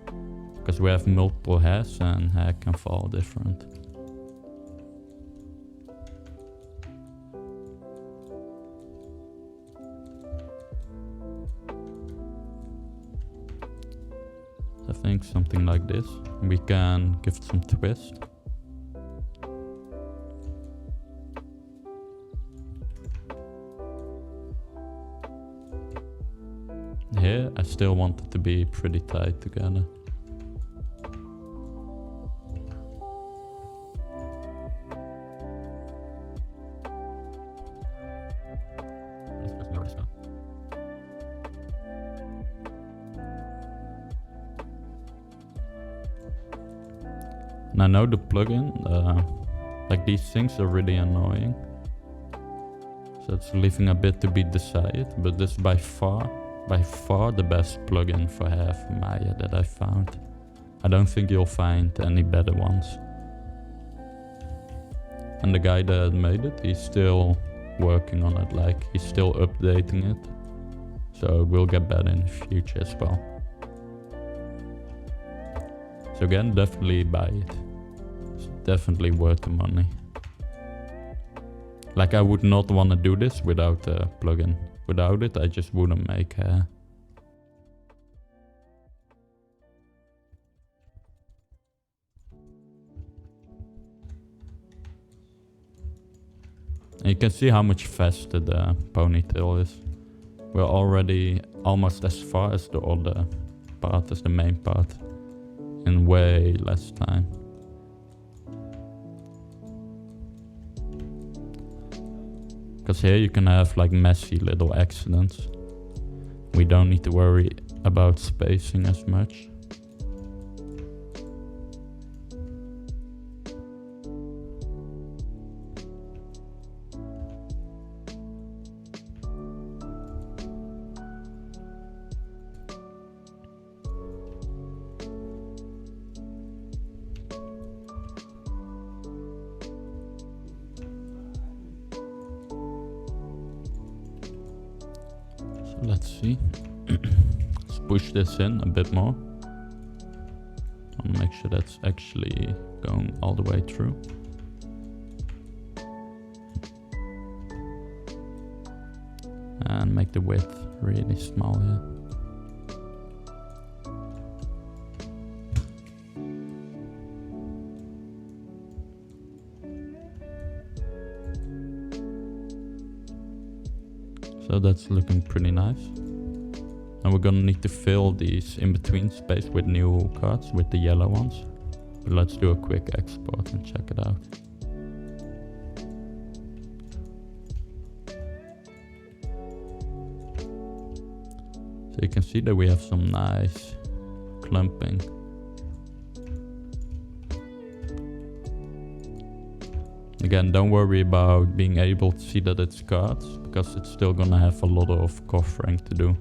because we have multiple hairs and hair can fall different. I think something like this. We can give it some twist. Here, I still want it to be pretty tight together. And I know the plugin, like these things are really annoying. So it's leaving a bit to be desired, but this is by far the best plugin for hair from Maya that I found. I don't think you'll find any better ones. And the guy that made it, he's still working on it, like he's still updating it. So it will get better in the future as well. So again, definitely buy it. It's definitely worth the money. Like I would not want to do this without a plugin. Without it, I just wouldn't make hair. And you can see how much faster the ponytail is. We're already almost as far as the other part, as the main part, in way less time. Because here you can have like messy little accidents. We don't need to worry about spacing as much. Let's see. Let's push this in a bit more. I want to make sure that's actually going all the way through. And make the width really small here. So that's looking pretty nice. And we're gonna need to fill these in-between space with new cards, with the yellow ones. But let's do a quick export and check it out. So you can see that we have some nice clumping. Again, don't worry about being able to see that it's cards, because it's still gonna have a lot of covering to do.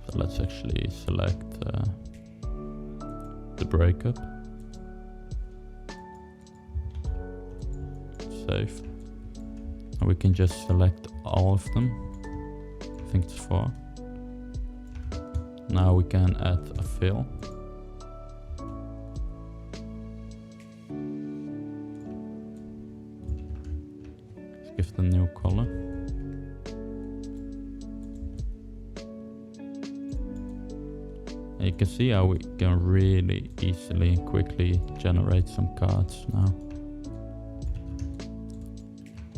So let's actually select the breakup. Save. And we can just select all of them. I think it's 4. Now we can add a fill. Let's give it a new color. And you can see how we can really easily and quickly generate some cards now.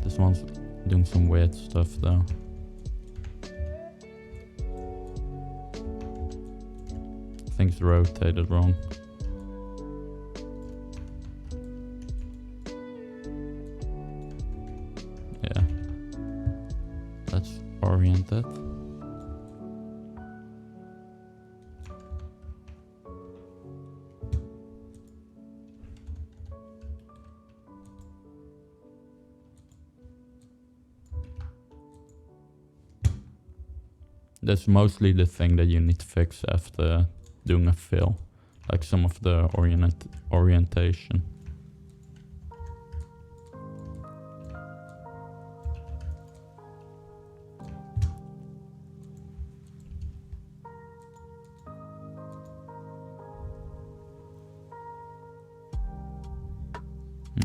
This one's doing some weird stuff though. I think it's rotated wrong. Yeah. Let's orient it. That's mostly the thing that you need to fix after doing a fill, like some of the orientation.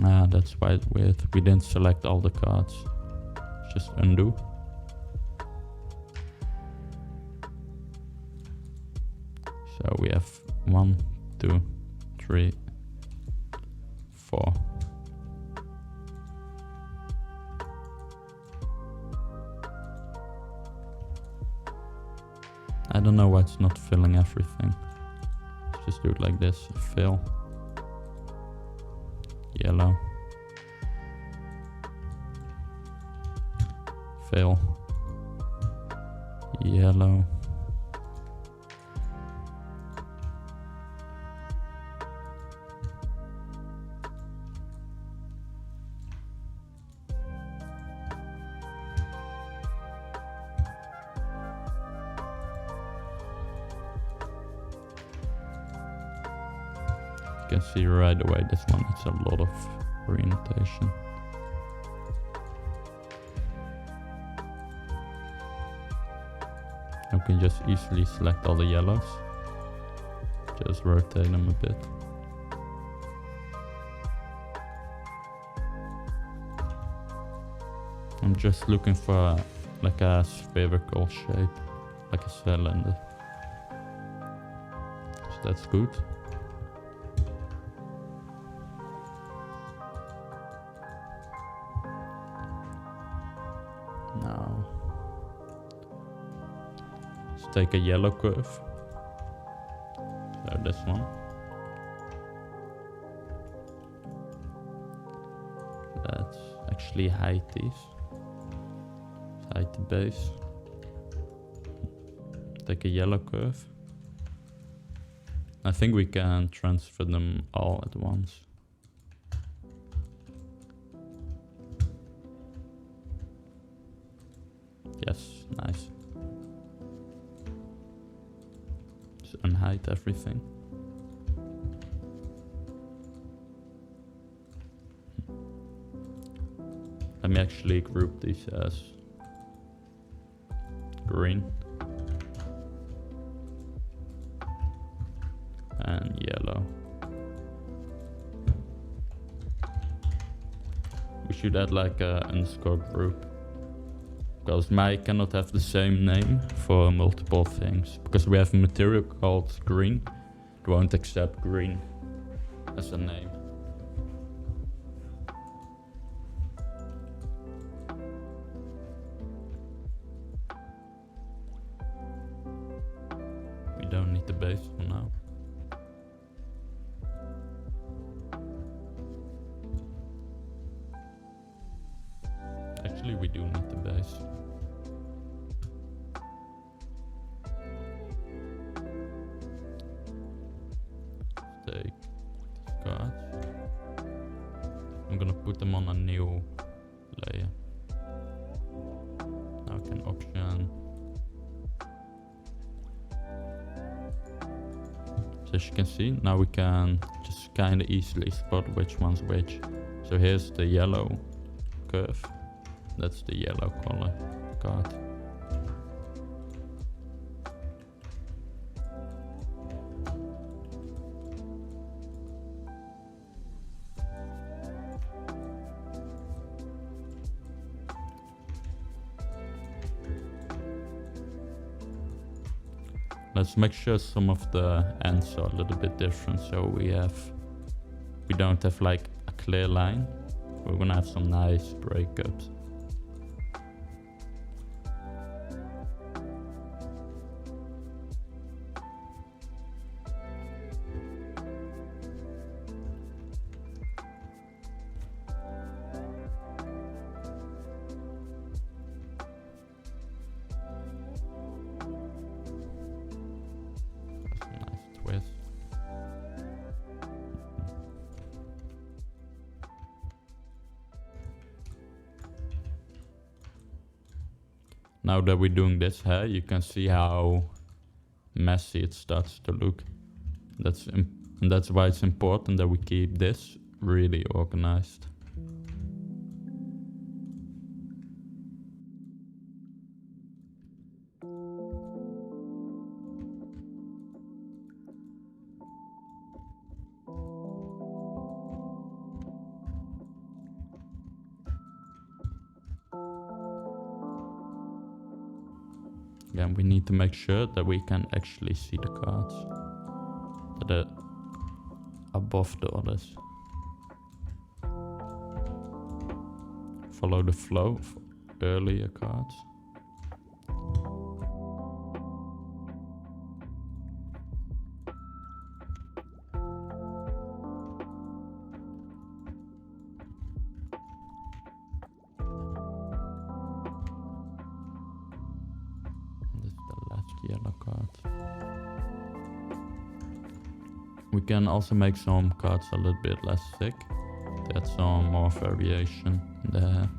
Ah, that's why it's weird. We didn't select all the cards. Just undo. So we have 1, 2, 3, 4. I don't know why it's not filling everything. Let's just do it like this. Fill. Yellow. fail. Yellow. You can see right away this one needs a lot of orientation. You can just easily select all the yellows. Just rotate them a bit. I'm just looking for like a spherical shape, like a cylinder. So that's good. Now, let's take a yellow curve. So this one. Let's actually hide these. Hide the base. Take a yellow curve. I think we can transfer them all at once. Yes, nice. Just unhide everything. Let me actually group these as green and yellow. We should add like a underscore group, because my cannot have the same name for multiple things, because we have a material called green. It won't accept green as a name. We don't need the base for now. Actually, we do need the base. Take these cards. I'm gonna put them on a new layer. Now I can option. So as you can see, now we can just kind of easily spot which one's which. So here's the yellow curve. That's the yellow color card. Let's make sure some of the ends are a little bit different, so we don't have like a clear line. We're gonna have some nice breakups. Now that we're doing this here, you can see how messy it starts to look. And that's why it's important that we keep this really organized. Again, we need to make sure that we can actually see the cards that are above the others. Follow the flow of earlier cards. yellow cards. We can also make some cards a little bit less thick. That's some more variation there.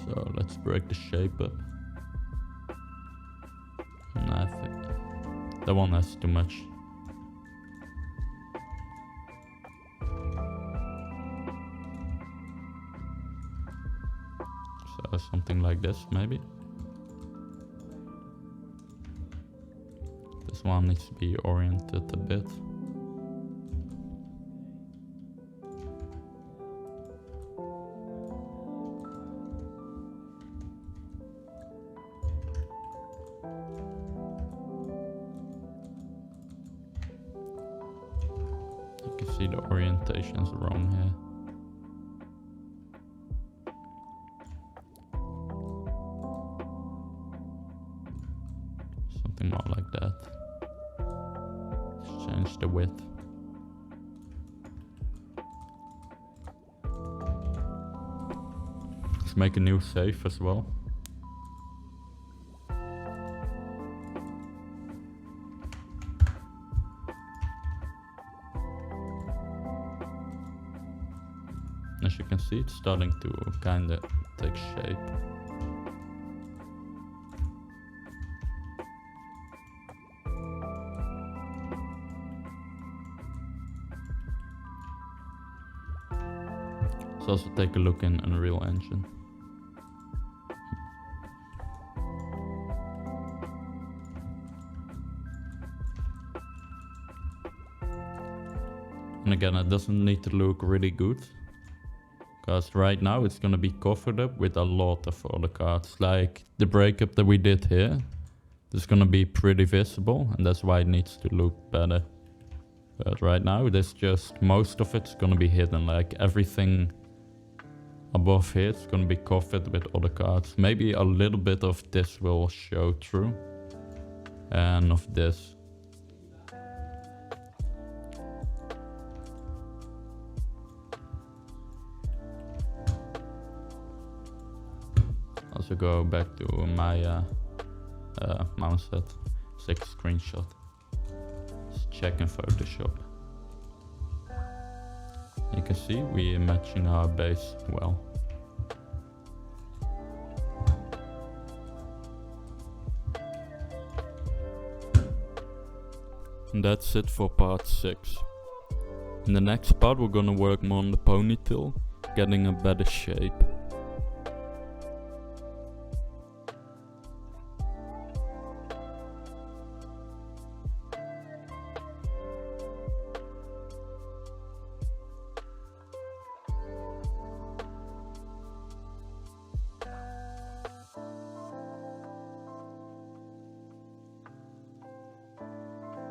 So let's break the shape up. I think that one has too much. So something like this maybe. This one needs to be oriented a bit. You can see the orientation's wrong here. Something more like that. Let's change the width. Let's make a new safe as well. As you can see, it's starting to kinda take shape. Let's also take a look in Unreal Engine. And again, it doesn't need to look really good. Because right now it's gonna be covered up with a lot of other cards. Like the breakup that we did here. It's gonna be pretty visible and that's why it needs to look better. But right now there's just, most of it's gonna be hidden. Like everything above here is gonna be covered with other cards. Maybe a little bit of this will show through. And of this. Also go back to my mouse set, take a screenshot. Let's check in Photoshop. You can see we're matching our base well. And that's it for part 6. In the next part we're gonna work more on the ponytail, getting a better shape.